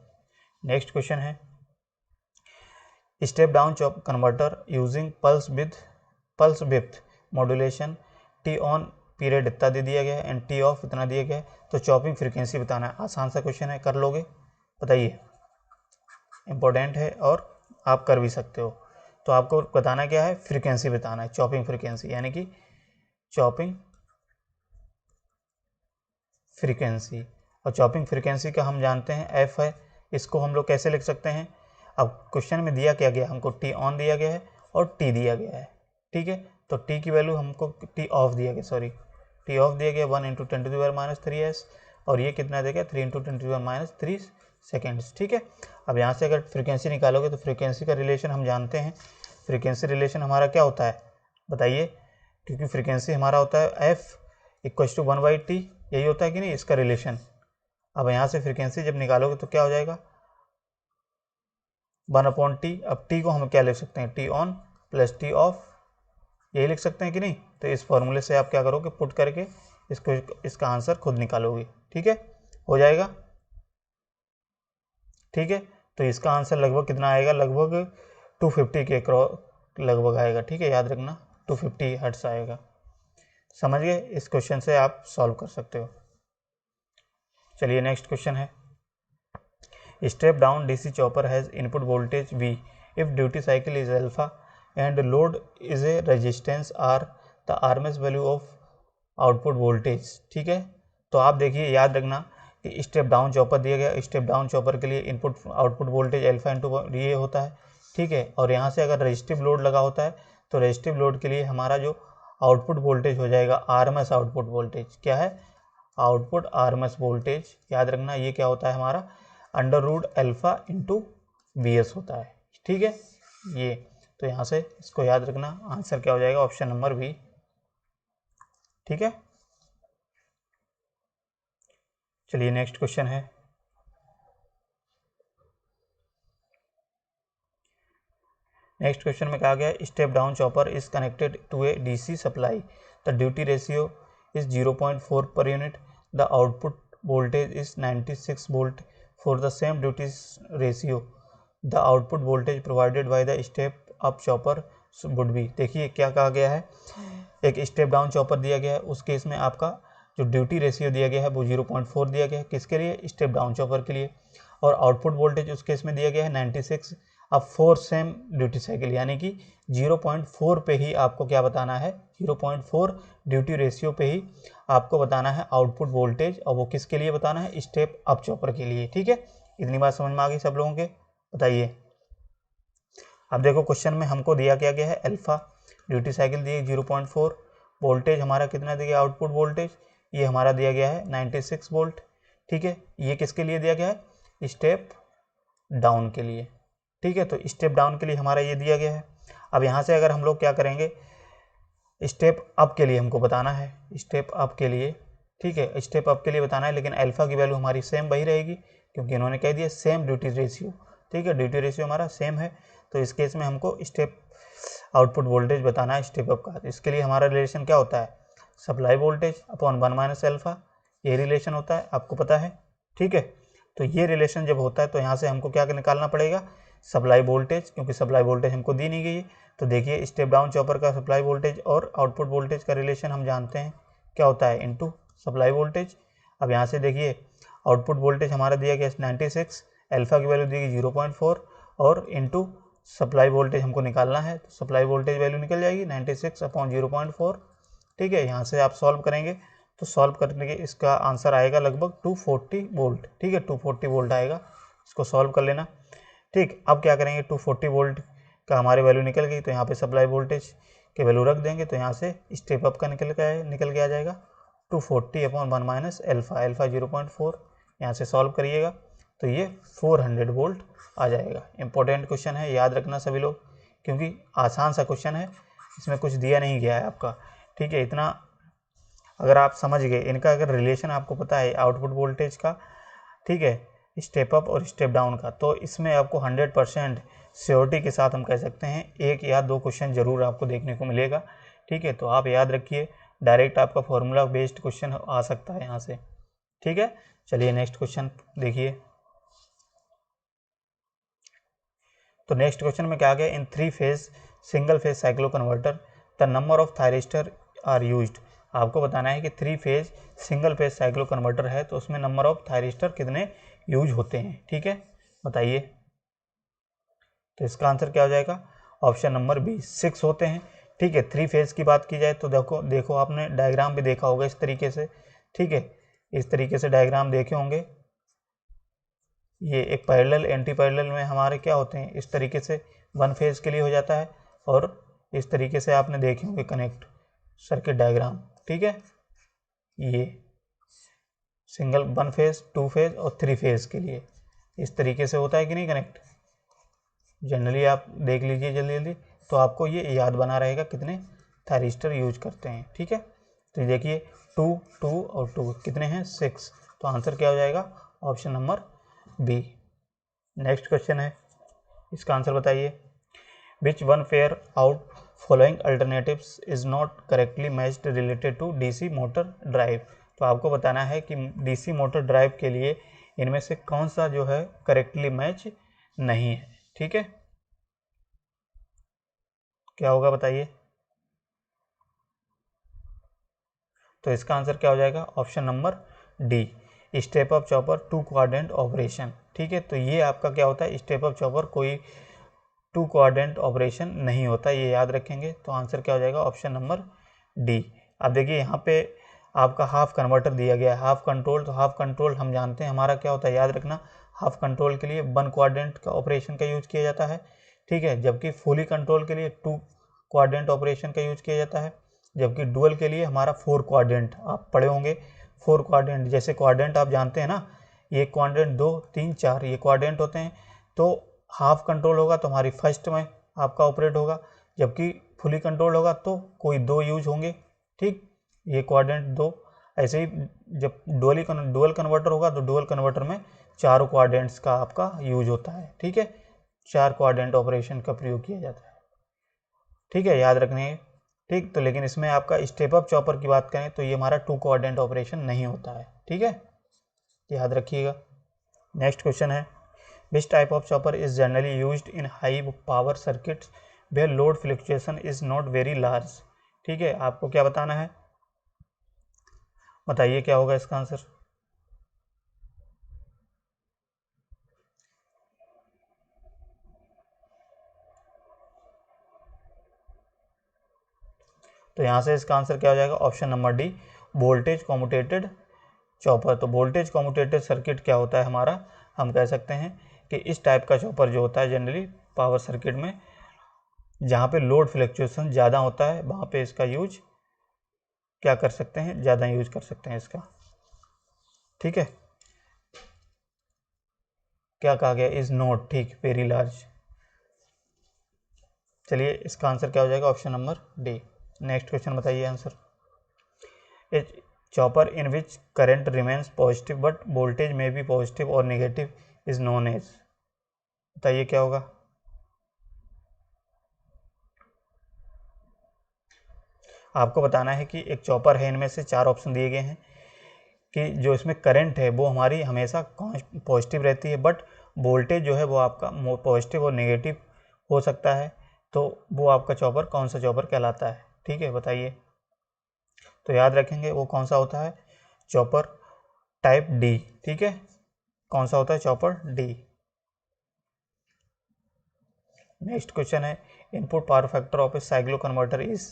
Next question है, step down converter using pulse width pulse width modulation, T on period इतना दे दिया गया है एंड टी ऑफ इतना दिया गया है। तो चॉपिंग फ्रीक्वेंसी बताना है। आसान सा क्वेश्चन है, कर लोगे? बताइए, इंपॉर्टेंट है और आप कर भी सकते हो। तो आपको बताना क्या है, फ्रीक्वेंसी बताना है, चॉपिंग फ्रीक्वेंसी, यानी कि चॉपिंग फ्रीक्वेंसी। और चॉपिंग फ्रीक्वेंसी का हम जानते हैं एफ है। इसको हम लोग कैसे लिख सकते हैं? अब क्वेश्चन में दिया क्या गया, हमको टी ऑन दिया गया है और टी दिया गया है, ठीक है। तो टी की वैल्यू हमको टी ऑफ दिया गया, सॉरी टी ऑफ दिया गया 1 × 10⁻³ और ये कितना देगा 3 × 10⁻³ सेकेंड्स, ठीक है। अब यहाँ से अगर फ्रीक्वेंसी निकालोगे तो फ्रीक्वेंसी का रिलेशन हम जानते हैं। फ्रीक्वेंसी रिलेशन हमारा क्या होता है बताइए, क्योंकि फ्रीक्वेंसी हमारा होता है f = 1/t, यही होता है कि नहीं इसका रिलेशन। अब यहाँ से फ्रीक्वेंसी जब निकालोगे तो क्या हो जाएगा 1/t। अब t को हम क्या लिख सकते हैं, T on plus T of, यही लिख सकते हैं कि नहीं। तो इस फॉर्मूले से आप क्या करोगे, पुट करके इसका आंसर खुद निकालोगे, ठीक है, हो जाएगा, ठीक है। तो इसका आंसर लगभग कितना आएगा, लगभग 250 के लगभग आएगा, ठीक है, याद रखना 250 हर्ट्ज आएगा। समझ गए? इस क्वेश्चन से आप सॉल्व कर सकते हो। चलिए नेक्स्ट क्वेश्चन है, step down DC chopper has input voltage V if duty cycle is alpha and load is a resistance R, the RMS value of output voltage, ठीक है। तो आप देखिए, याद रखना कि स्टेप डाउन चॉपर दिया गया, स्टेप डाउन चॉपर के लिए इनपुट आउटपुट वोल्टेज अल्फा × ये होता है, ठीक है। और यहाँ से अगर रजिस्टिव लोड लगा होता है तो रजिस्टिव लोड के लिए हमारा जो आउटपुट वोल्टेज हो जाएगा RMS आउटपुट वोल्टेज, क्या है, आउटपुट RMS वोल्टेज, याद रखना ये क्या होता है हमारा √α × VS होता है, ठीक है ये। तो यहाँ से इसको याद रखना, आंसर क्या हो जाएगा, ऑप्शन नंबर बी, ठीक है। चलिए नेक्स्ट क्वेश्चन है, नेक्स्ट क्वेश्चन में कहा गया step down chopper is connected to a DC supply, the duty ratio is 0.4 per unit, the output voltage is 96 volt, for the same duty ratio the output voltage provided by the step up chopper would be. देखिए क्या कहा गया है, एक स्टेप डाउन चॉपर दिया गया है, उस केस में आपका जो ड्यूटी रेशियो दिया गया है वो 0.4 दिया गया है, किसके लिए, स्टेप डाउन चॉपर के लिए। और आउटपुट वोल्टेज उस केस में दिया गया है 96। अब 4 सेम ड्यूटी साइकिल, यानी कि 0.4 पे ही आपको क्या बताना है, 0.4 ड्यूटी रेशियो पे ही आपको बताना है आउटपुट वोल्टेज, और वो किसके लिए बताना है, स्टेप अप चॉपर के लिए, ठीक है। इतनी बात समझ में आ गई सब लोगों के? बताइए। अब देखो क्वेश्चन में हमको दिया क्या गया है, अल्फा ड्यूटी साइकिल दी 0.4, वोल्टेज हमारा कितना दिया गया, आउटपुट वोल्टेज ये हमारा दिया गया है 96 वोल्ट, ठीक है। ये किसके लिए दिया गया है, स्टेप डाउन के लिए, ठीक है। तो स्टेप डाउन के लिए हमारा ये दिया गया है। अब यहाँ से अगर हम लोग क्या करेंगे, स्टेप अप के लिए हमको बताना है, स्टेप अप के लिए, ठीक है, स्टेप अप के लिए बताना है, लेकिन अल्फा की वैल्यू हमारी सेम वही रहेगी, क्योंकि इन्होंने कह दिया सेम ड्यूटी रेशियो, ठीक है, ड्यूटी रेशियो हमारा सेम है। तो इस केस में हमको स्टेप आउटपुट वोल्टेज बताना है स्टेप अप का। इसके लिए हमारा रिलेशन क्या होता है, सप्लाई वोल्टेज अपॉन 1 - अल्फा, ये रिलेशन होता है, आपको पता है, ठीक है। तो ये रिलेशन जब होता है तो यहाँ से हमको क्या निकालना पड़ेगा, सप्लाई वोल्टेज, क्योंकि सप्लाई वोल्टेज हमको दी नहीं गई है। तो देखिए स्टेप डाउन चॉपर का सप्लाई वोल्टेज और आउटपुट वोल्टेज का रिलेशन हम जानते हैं क्या होता है, इनटू सप्लाई वोल्टेज। अब यहाँ से देखिए आउटपुट वोल्टेज हमारा दिया गया 96, अल्फा की वैल्यू दी गई 0.4 और इनटू सप्लाई वोल्टेज हमको निकालना है। तो सप्लाई वोल्टेज वैल्यू निकल जाएगी 96/0.4, ठीक है। यहाँ से आप सॉल्व करेंगे तो सॉल्व करने के इसका आंसर आएगा लगभग 240 वोल्ट, ठीक है, 240 वोल्ट आएगा। इसको सॉल्व कर लेना, ठीक। अब क्या करेंगे, 240 वोल्ट का हमारी वैल्यू निकल गई, तो यहाँ पे सप्लाई वोल्टेज के वैल्यू रख देंगे, तो यहाँ से स्टेप अप का निकल के आ जाएगा 240/1 - अल्फा, अल्फा 0.4, यहाँ से सॉल्व करिएगा तो ये 400 वोल्ट आ जाएगा। इंपॉर्टेंट क्वेश्चन है, याद रखना सभी लोग, क्योंकि आसान सा क्वेश्चन है, इसमें कुछ दिया नहीं गया है आपका, ठीक है। इतना अगर आप समझ गए, इनका अगर रिलेशन आपको पता है आउटपुट वोल्टेज का, ठीक है, स्टेप अप और स्टेप डाउन का, तो इसमें आपको 100% श्योरिटी के साथ हम कह सकते हैं 1 या 2 क्वेश्चन जरूर आपको देखने को मिलेगा, ठीक है। तो आप याद रखिए, डायरेक्ट आपका फॉर्मूला बेस्ड क्वेश्चन आ सकता है यहाँ से, ठीक है। चलिए नेक्स्ट क्वेश्चन देखिए। तो नेक्स्ट क्वेश्चन में क्या आ गया, in 3 phase single phase cyclo converter the number of thyristor are used. आपको बताना है कि 3 phase single phase cyclo converter है तो उसमें नंबर ऑफ थायरिस्टर कितने यूज होते हैं। ठीक है, बताइए। तो इसका आंसर क्या हो जाएगा? ऑप्शन नंबर बी 6 होते हैं। ठीक है, 3 फेज की बात की जाए तो देखो आपने डायग्राम भी देखा होगा इस तरीके से। ठीक है, इस तरीके से डायग्राम देखे होंगे। ये एक पैरेलल एंटी पैरेलल में हमारे क्या होते हैं, इस तरीके से 1 फेज के लिए हो जाता है और इस तरीके से आपने देखे होंगे कनेक्ट सर्किट डायग्राम। ठीक है, ये सिंगल 1 फेज, 2 फेज और 3 फेज के लिए इस तरीके से होता है कि नहीं कनेक्ट। जनरली आप देख लीजिए जल्दी जल्दी, तो आपको ये याद बना रहेगा कितने थायरिस्टर यूज करते हैं। ठीक है, तो देखिए 2, 2 और 2 कितने हैं? 6। तो आंसर क्या हो जाएगा? Option number B. Next question है, इसका आंसर बताइए। Which one pair out following alternatives is not correctly matched related to DC motor drive. तो आपको बताना है कि डीसी मोटर ड्राइव के लिए इनमें से कौन सा जो है करेक्टली मैच नहीं है। ठीक है, क्या होगा बताइए। तो इसका आंसर क्या हो जाएगा? Option number D, step up chopper 2 quadrant operation. ठीक है, तो ये आपका क्या होता है? स्टेप अप चॉपर कोई 2 क्वाड्रेंट ऑपरेशन नहीं होता, ये याद रखेंगे। तो आंसर क्या हो जाएगा? Option number D. अब देखिए यहाँ पे आपका हाफ कन्वर्टर दिया गया है, हाफ कंट्रोल। तो हाफ कंट्रोल हम जानते हैं हमारा क्या होता है, याद रखना। हाफ कंट्रोल के लिए 1 क्वाड्रेंट का ऑपरेशन का यूज किया जाता है। ठीक है, जबकि फुली कंट्रोल के लिए 2 क्वाड्रेंट ऑपरेशन का यूज किया जाता है। जबकि डुअल के लिए हमारा 4 क्वाड्रेंट, आप पढ़े होंगे 4 क्वाड्रेंट। जैसे क्वाड्रेंट आप जानते हैं ना, ये क्वाड्रेंट 2, 3, 4 ये क्वाड्रेंट होते हैं। तो हाफ कंट्रोल होगा तो हमारी फर्स्ट में आपका ऑपरेट होगा, जबकि फुली कंट्रोल होगा तो कोई 2 यूज होंगे। ठीक, ये क्वाड्रेंट 2। ऐसे ही जब डुअल कन्वर्टर होगा तो डुअल कन्वर्टर में 4 क्वाड्रेंट्स का आपका यूज होता है। ठीक है, 4 क्वाड्रेंट ऑपरेशन का प्रयोग किया जाता है। ठीक है, याद रखने हैं। ठीक, तो लेकिन इसमें आपका स्टेप अप चॉपर की बात करें तो ये हमारा 2 क्वाड्रेंट ऑपरेशन नहीं होता है। ठीक है, याद रखिएगा। नेक्स्ट क्वेश्चन है, which type of chopper is generally used in high power circuits where load fluctuation is not very large. ठीक है, आपको क्या बताना है, बताइए क्या होगा इसका आंसर। तो यहाँ से इसका आंसर क्या हो जाएगा? Option number D, voltage commutated chopper. तो वोल्टेज कम्यूटेटेड सर्किट क्या होता है हमारा, हम कह सकते हैं कि इस टाइप का चॉपर जो होता है जनरली पावर सर्किट में जहाँ पे लोड फ्लक्चुएशन ज़्यादा होता है वहाँ पे इसका यूज क्या कर सकते हैं, ज़्यादा यूज कर सकते हैं इसका। ठीक है, क्या कहा गया? इज नॉट, ठीक, वेरी लार्ज। चलिए इसका आंसर क्या हो जाएगा? Option number D. Next question बताइए answer. A chopper in which current remains positive but voltage में भी पॉजिटिव और नेगेटिव इज नोन एज। बताइए क्या होगा। आपको बताना है कि एक चॉपर है, इनमें से 4 ऑप्शन दिए गए हैं कि जो इसमें करंट है वो हमारी हमेशा पॉजिटिव रहती है, बट वोल्टेज जो है वो आपका पॉजिटिव और नेगेटिव हो सकता है। तो वो आपका चॉपर कौन सा चॉपर कहलाता है? ठीक है, बताइए। तो याद रखेंगे वो कौन सा होता है? Chopper type D. ठीक है, कौन सा होता है? Chopper D. नेक्स्ट क्वेश्चन है, input power factor of A cyclo converter is.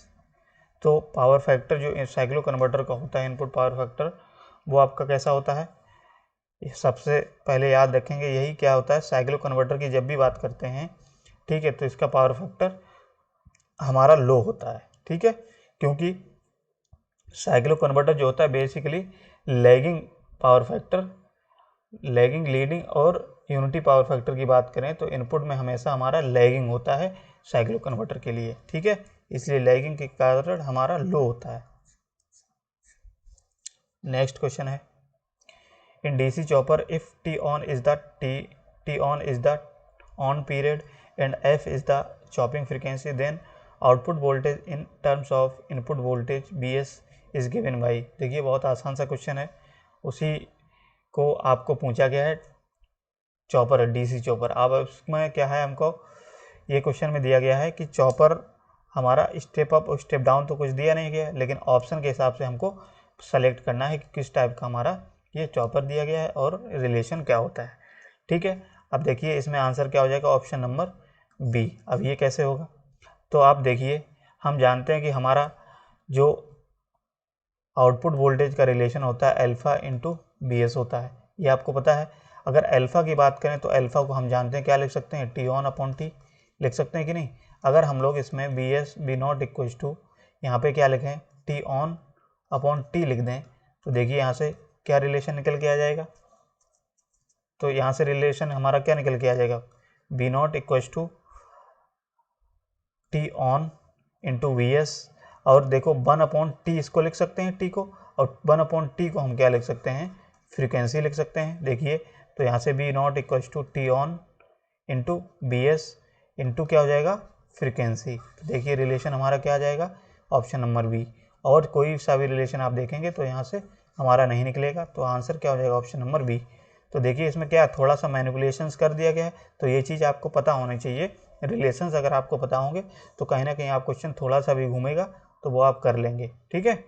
तो पावर फैक्टर जो साइक्लो कन्वर्टर का होता है, इनपुट पावर फैक्टर, वो आपका कैसा होता है? सबसे पहले याद रखेंगे यही क्या होता है, साइक्लो कन्वर्टर की जब भी बात करते हैं, ठीक है, तो इसका पावर फैक्टर हमारा लो होता है। ठीक है, क्योंकि साइक्लो कन्वर्टर जो होता है basically lagging power factor, lagging, leading और यूनिटी पावर फैक्टर की बात करें तो इनपुट में हमेशा हमारा लैगिंग होता है साइक्लो कन्वर्टर के लिए। ठीक है, इसलिए लैगिंग के कारण हमारा लो होता है। नेक्स्ट क्वेश्चन है, in DC chopper if T on is the on period and F is the chopping frequency, then output voltage in terms of input voltage BS is given by। देखिए बहुत आसान सा क्वेश्चन है, उसी को आपको पूछा गया है चॉपर, डीसी चॉपर। अब उसमें क्या है, हमको ये क्वेश्चन में दिया गया है कि चॉपर हमारा स्टेप अप और स्टेप डाउन तो कुछ दिया नहीं गया, लेकिन ऑप्शन के हिसाब से हमको सेलेक्ट करना है कि किस टाइप का हमारा ये चॉपर दिया गया है और रिलेशन क्या होता है। ठीक है, अब देखिए इसमें आंसर क्या हो जाएगा, ऑप्शन नंबर बी। अब ये कैसे होगा, तो आप देखिए हम जानते हैं कि हमारा जो आउटपुट वोल्टेज का रिलेशन होता है अल्फा इंटू बी एस होता है, ये आपको पता है। अगर अल्फा की बात करें तो अल्फा को हम जानते हैं क्या लिख सकते हैं, टी ऑन अपॉन टी लिख सकते हैं कि नहीं। अगर हम लोग इसमें B S B naught equal to यहाँ पे क्या लिखें, टी ऑन अपॉन टी लिख दें, तो देखिए यहाँ से क्या रिलेशन निकल के आ जाएगा, तो यहाँ से रिलेशन हमारा क्या निकल के आ जाएगा, B naught equal to T on into V S, और देखो 1 अपॉन टी इसको लिख सकते हैं टी को, और 1 अपॉन टी को हम क्या लिख सकते हैं, फ्रीक्वेंसी लिख सकते हैं। देखिए तो यहाँ से B naught equal to T on into B S into क्या हो जाएगा, फ्रीक्वेंसी। तो देखिए रिलेशन हमारा क्या आ जाएगा, ऑप्शन नंबर बी। और कोई सा भी रिलेशन आप देखेंगे तो यहाँ से हमारा नहीं निकलेगा, तो आंसर क्या हो जाएगा, ऑप्शन नंबर बी। तो देखिए इसमें क्या थोड़ा सा मैनिपुलेशंस कर दिया गया है, तो ये चीज़ आपको पता होनी चाहिए। रिलेशंस अगर आपको पता होंगे तो कहीं ना कहीं आप क्वेश्चन थोड़ा सा भी घूमेगा तो वो आप कर लेंगे। ठीक है,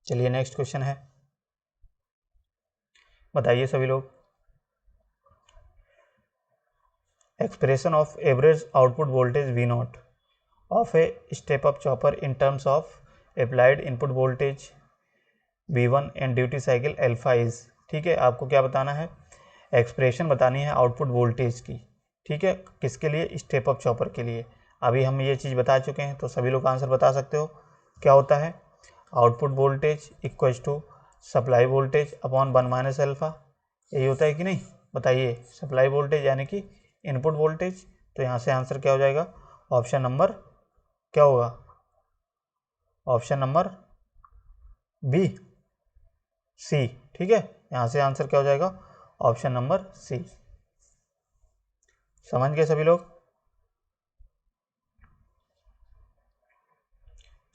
चलिए नेक्स्ट क्वेश्चन है, बताइए सभी लोग। Expression of average output voltage V not of a step up chopper in terms of applied input voltage V1 and duty cycle alpha is. ठीक है, आपको क्या बताना है, एक्सप्रेशन बतानी है आउटपुट वोल्टेज की। ठीक है, किसके लिए, स्टेप अप चॉपर के लिए। अभी हम ये चीज़ बता चुके हैं, तो सभी लोग आंसर बता सकते हो क्या होता है, output voltage equals to supply voltage upon 1 minus alpha, यही होता है कि नहीं, बताइए। सप्लाई वोल्टेज यानी कि इनपुट वोल्टेज, तो यहाँ से आंसर क्या हो जाएगा, ऑप्शन नंबर क्या होगा, ऑप्शन नंबर बी सी। ठीक है, यहाँ से आंसर क्या हो जाएगा, ऑप्शन नंबर सी। समझ गए सभी लोग।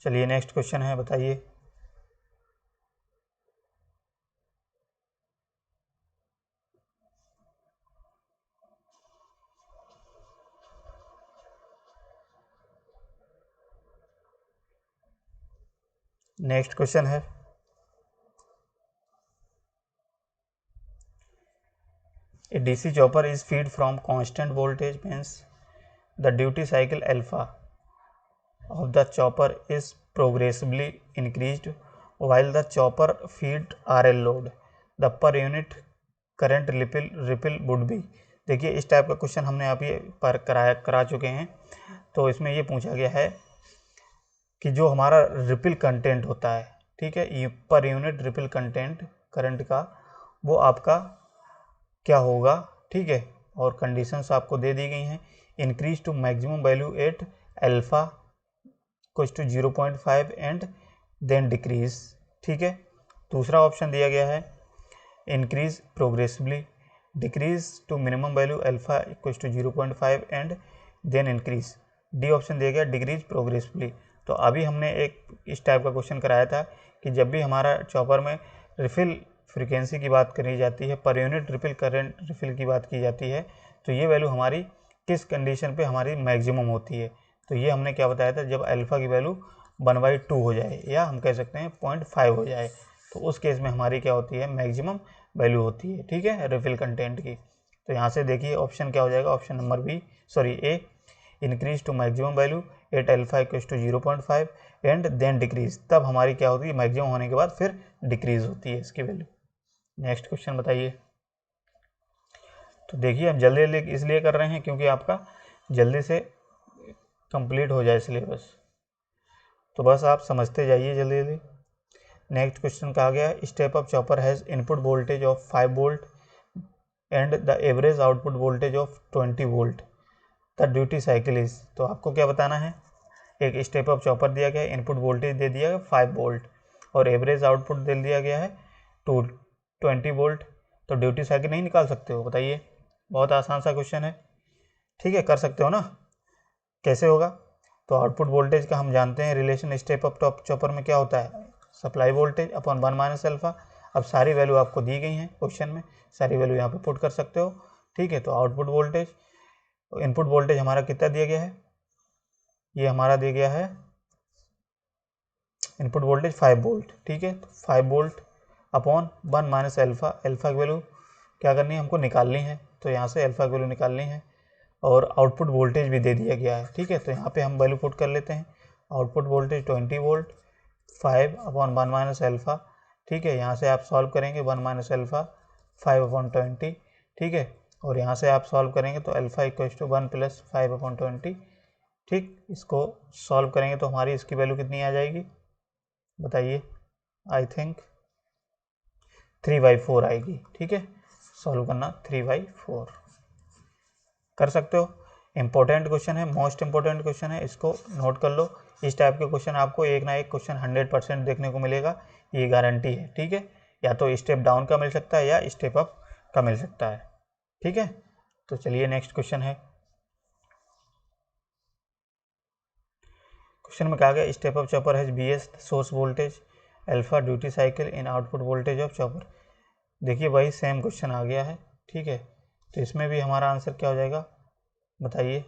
चलिए नेक्स्ट क्वेश्चन है, बताइए। नेक्स्ट क्वेश्चन है, a DC chopper is fed from constant voltage means the duty cycle alpha of the chopper is progressively increased while the chopper feed RL load. The per unit current ripple would be। देखिए इस टाइप का क्वेश्चन हमने अभी पर करा चुके हैं। तो इसमें ये पूछा गया है कि जो हमारा रिपिल कंटेंट होता है, ठीक है, ये per unit ripple content current का वो आपका क्या होगा। ठीक है, और कंडीशंस आपको दे दी गई हैं, increase to maximum value at alpha equals to 0.5 and then decrease. ठीक है, दूसरा ऑप्शन दिया गया है increase progressively, decrease to minimum value alpha equals to 0.5 and then increase. D option दिया गया डिक्रीज प्रोग्रेसिवली। तो अभी हमने एक इस टाइप का क्वेश्चन कराया था कि जब भी हमारा चॉपर में रिफिल फ्रीक्वेंसी की बात करी जाती है, per unit ripple current refill की बात की जाती है, तो ये वैल्यू हमारी किस कंडीशन पे हमारी मैक्सिमम होती है। तो ये हमने क्या बताया था, जब अल्फ़ा की वैल्यू 1/2 हो जाए, या हम कह सकते हैं 0.5 हो जाए, तो उस केस में हमारी क्या होती है, मैक्सिमम वैल्यू होती है। ठीक है, रिफिल कंटेंट की। तो यहाँ से देखिए ऑप्शन क्या हो जाएगा, option number B, sorry A, increase to maximum value at alpha equals to 0.5 and then decrease. तब हमारी क्या होती है, मैक्सिमम होने के बाद फिर डिक्रीज होती है इसकी वैल्यू। नेक्स्ट क्वेश्चन बताइए। तो देखिए हम जल्दी जल्दी इसलिए कर रहे हैं क्योंकि आपका जल्दी से कंप्लीट हो जाए सिलेबस, तो बस आप समझते जाइए जल्दी जल्दी। नेक्स्ट क्वेश्चन कहा गया, step up chopper has input voltage of 5 volt and the average output voltage of 20 volt, the duty cycle is. तो आपको क्या बताना है, एक स्टेप अप चॉपर दिया गया है, इनपुट वोल्टेज दे दिया गया 5 वोल्ट और एवरेज आउटपुट दे दिया गया है 20 वोल्ट। तो ड्यूटी साइकिल नहीं निकाल सकते हो, बताइए। बहुत आसान सा क्वेश्चन है, ठीक है, कर सकते हो ना। कैसे होगा, तो आउटपुट वोल्टेज का हम जानते हैं relation step up top chopper में क्या होता है, supply voltage upon 1 minus alpha. अब सारी वैल्यू आपको दी गई हैं क्वेश्चन में, सारी वैल्यू यहाँ पे पुट कर सकते हो। ठीक है, तो आउटपुट वोल्टेज, इनपुट वोल्टेज हमारा कितना दिया गया है, ये हमारा दिया गया है इनपुट वोल्टेज 5 वोल्ट, ठीक है। तो 5 volt upon 1 minus alpha, alpha की वैल्यू क्या करनी है हमको निकालनी है, तो यहाँ से अल्फ़ा की वैल्यू निकालनी है और आउटपुट वोल्टेज भी दे दिया गया है, ठीक है। तो यहाँ पे हम वैल्यू पुट कर लेते हैं, output voltage 20 volt 5 upon 1 minus alpha, ठीक है। यहाँ से आप सॉल्व करेंगे 1 माइनस अल्फ़ा 5 अपॉन 20, ठीक है। और यहाँ से आप सॉल्व करेंगे तो alpha equals to 1 plus 5 upon 20, ठीक। इसको सॉल्व करेंगे तो हमारी इसकी वैल्यू कितनी आ जाएगी बताइए, आई थिंक 3/4 आएगी, ठीक है। सॉल्व करना 3/4 कर सकते हो। इंपॉर्टेंट क्वेश्चन है, मोस्ट इंपॉर्टेंट क्वेश्चन है, इसको नोट कर लो। इस टाइप के क्वेश्चन आपको एक ना एक क्वेश्चन 100% देखने को मिलेगा, ये गारंटी है, ठीक है। या तो स्टेप डाउन का मिल सकता है या स्टेप अप का मिल सकता है, ठीक है। तो चलिए नेक्स्ट क्वेश्चन है। क्वेश्चन में कहा गया step up chopper has BS source voltage alpha duty cycle in output voltage of chopper. देखिए वही सेम क्वेश्चन आ गया है, ठीक है। तो इसमें भी हमारा आंसर क्या हो जाएगा बताइए,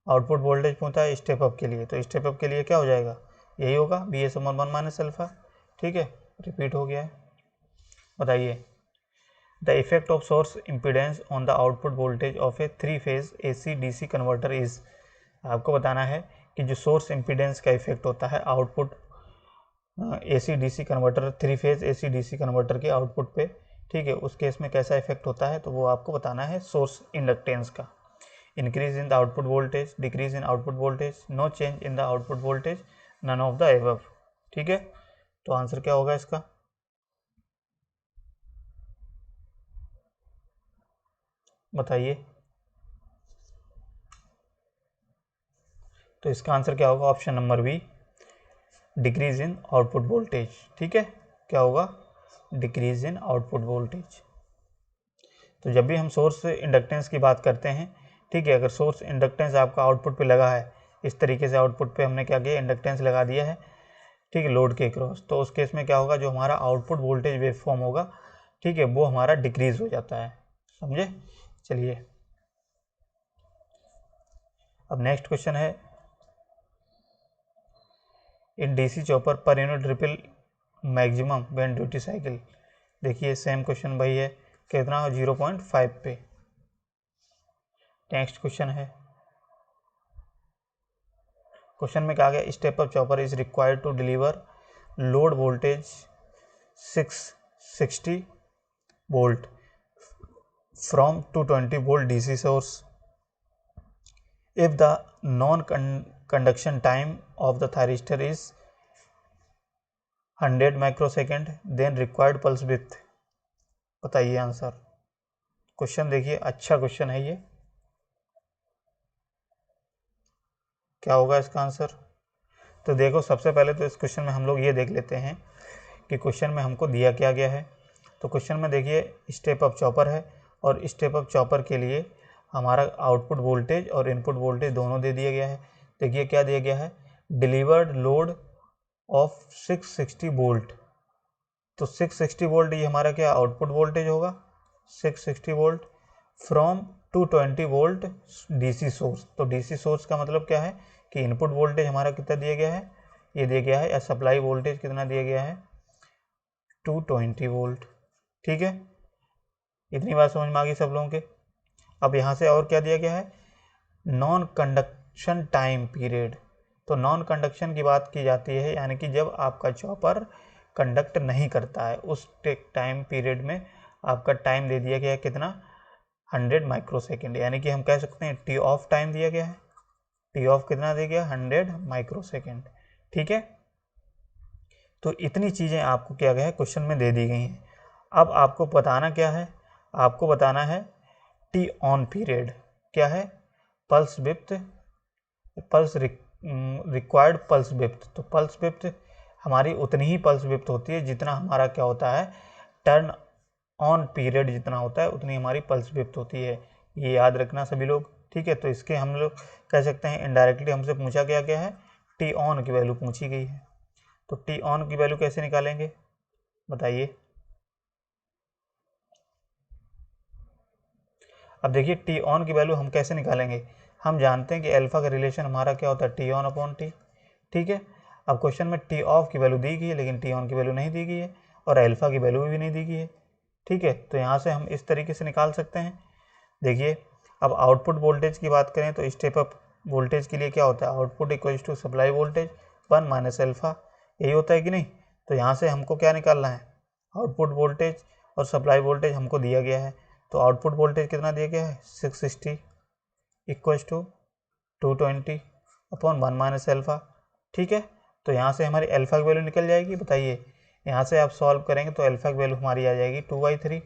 आउटपुट वोल्टेज पूछता है स्टेप अप के लिए, तो स्टेप अप के लिए क्या हो जाएगा, यही होगा BS अपॉन 1 माइनस अल्फा, ठीक है। रिपीट हो गया है। बताइए the effect of source impedance on the output voltage of A 3 phase AC DC converter is. आपको बताना है कि जो सोर्स इम्पीडेंस का इफेक्ट होता है output AC DC converter, 3 phase AC DC converter के आउटपुट पे, ठीक है, उस केस में कैसा इफेक्ट होता है, तो वो आपको बताना है सोर्स इंडक्टेंस का। Increase in the output voltage, decrease in output voltage, no change in the output voltage, none of the above, ठीक है। तो आंसर क्या होगा इसका, बताइए। तो इसका आंसर क्या होगा, option number B, decrease in output voltage, ठीक है। क्या होगा, डिक्रीज इन आउटपुट वोल्टेज। तो जब भी हम सोर्स इंडक्टेंस की बात करते हैं, ठीक है, अगर सोर्स इंडक्टेंस आपका आउटपुट पे लगा है, इस तरीके से आउटपुट पे हमने क्या किया, इंडक्टेंस लगा दिया है, ठीक है, लोड के क्रॉस, तो उस केस में क्या होगा, जो हमारा आउटपुट वोल्टेज वेव फॉर्म होगा, ठीक है, वो हमारा डिक्रीज हो जाता है, समझे। चलिए अब नेक्स्ट क्वेश्चन है, इन DC chopper per unit ripple maximum when duty cycle. देखिए सेम क्वेश्चन भाई है, कितना 0.5 पे। नेक्स्ट क्वेश्चन है, क्वेश्चन में कहा गया step up chopper is required to deliver load voltage 660 volt from 220 volt DC source if the non-conduction time of the thyristor is 100 microsecond then required pulse width। बताइए आंसर। क्वेश्चन देखिए अच्छा क्वेश्चन है ये, क्या होगा इसका आंसर। तो देखो सबसे पहले तो इस क्वेश्चन में हम लोग ये देख लेते हैं कि क्वेश्चन में हमको दिया क्या गया है। तो क्वेश्चन में देखिए स्टेप अप चॉपर है और स्टेप अप चॉपर के लिए हमारा आउटपुट वोल्टेज और इनपुट वोल्टेज दोनों दे दिया गया है। देखिए क्या दिया गया है, डिलीवर्ड लोड ऑफ 660 वोल्ट। तो 660 वोल्ट ये हमारा क्या आउटपुट वोल्टेज होगा, 660 volt from 220 volt DC source. तो DC सोर्स का मतलब क्या है कि इनपुट वोल्टेज हमारा कितना दिया गया है, ये दिया गया है, या सप्लाई वोल्टेज कितना दिया गया है 220 वोल्ट, ठीक है। इतनी बात समझ में आ गई सब लोगों के। अब यहाँ से और क्या दिया गया है, नॉन कंडक्शन टाइम पीरियड। तो नॉन कंडक्शन की बात की जाती है, यानी कि जब आपका चॉपर कंडक्ट नहीं करता है उस टाइम पीरियड में आपका टाइम दे दिया गया है कितना, 100 माइक्रोसेकेंड, यानी कि हम कह सकते हैं टी ऑफ टाइम दिया गया है। टी ऑफ कितना दिया गया, 100 माइक्रोसेकेंड, ठीक है। तो इतनी चीज़ें आपको क्या गया है क्वेश्चन में दे दी गई हैं। अब आपको बताना क्या है, आपको बताना है टी ऑन पीरियड क्या है, pulse width, pulse required pulse width. तो पल्स विड्थ हमारी उतनी ही पल्स विड्थ होती है जितना हमारा क्या होता है, टर्न ऑन पीरियड जितना होता है उतनी हमारी पल्स विड्थ होती है, ये याद रखना सभी लोग, ठीक है। तो इसके हम लोग कह सकते हैं इनडायरेक्टली हमसे पूछा गया है, टी ऑन की वैल्यू पूछी गई है। तो टी ऑन की वैल्यू कैसे निकालेंगे बताइए। अब देखिए टी ऑन की वैल्यू हम कैसे निकालेंगे, हम जानते हैं कि अल्फा का रिलेशन हमारा क्या होता है, टी ऑन अपॉन टी, ठीक है। अब क्वेश्चन में टी ऑफ की वैल्यू दी गई है लेकिन टी ऑन की वैल्यू नहीं दी गई है और अल्फा की वैल्यू भी नहीं दी गई है, ठीक है। तो यहाँ से हम इस तरीके से निकाल सकते हैं। देखिए अब आउटपुट वोल्टेज की बात करें तो स्टेप अप वोल्टेज के लिए क्या होता है, output equal to supply voltage 1 minus alpha, यही होता है कि नहीं। तो यहाँ से हमको क्या निकालना है, आउटपुट वोल्टेज और सप्लाई वोल्टेज हमको दिया गया है। तो आउटपुट वोल्टेज कितना दिया गया है 660 equal to 220 upon 1 minus alpha, ठीक है। तो यहाँ से हमारी अल्फा की वैल्यू निकल जाएगी। बताइए यहाँ से आप सॉल्व करेंगे तो अल्फा की वैल्यू हमारी आ जाएगी 2/3,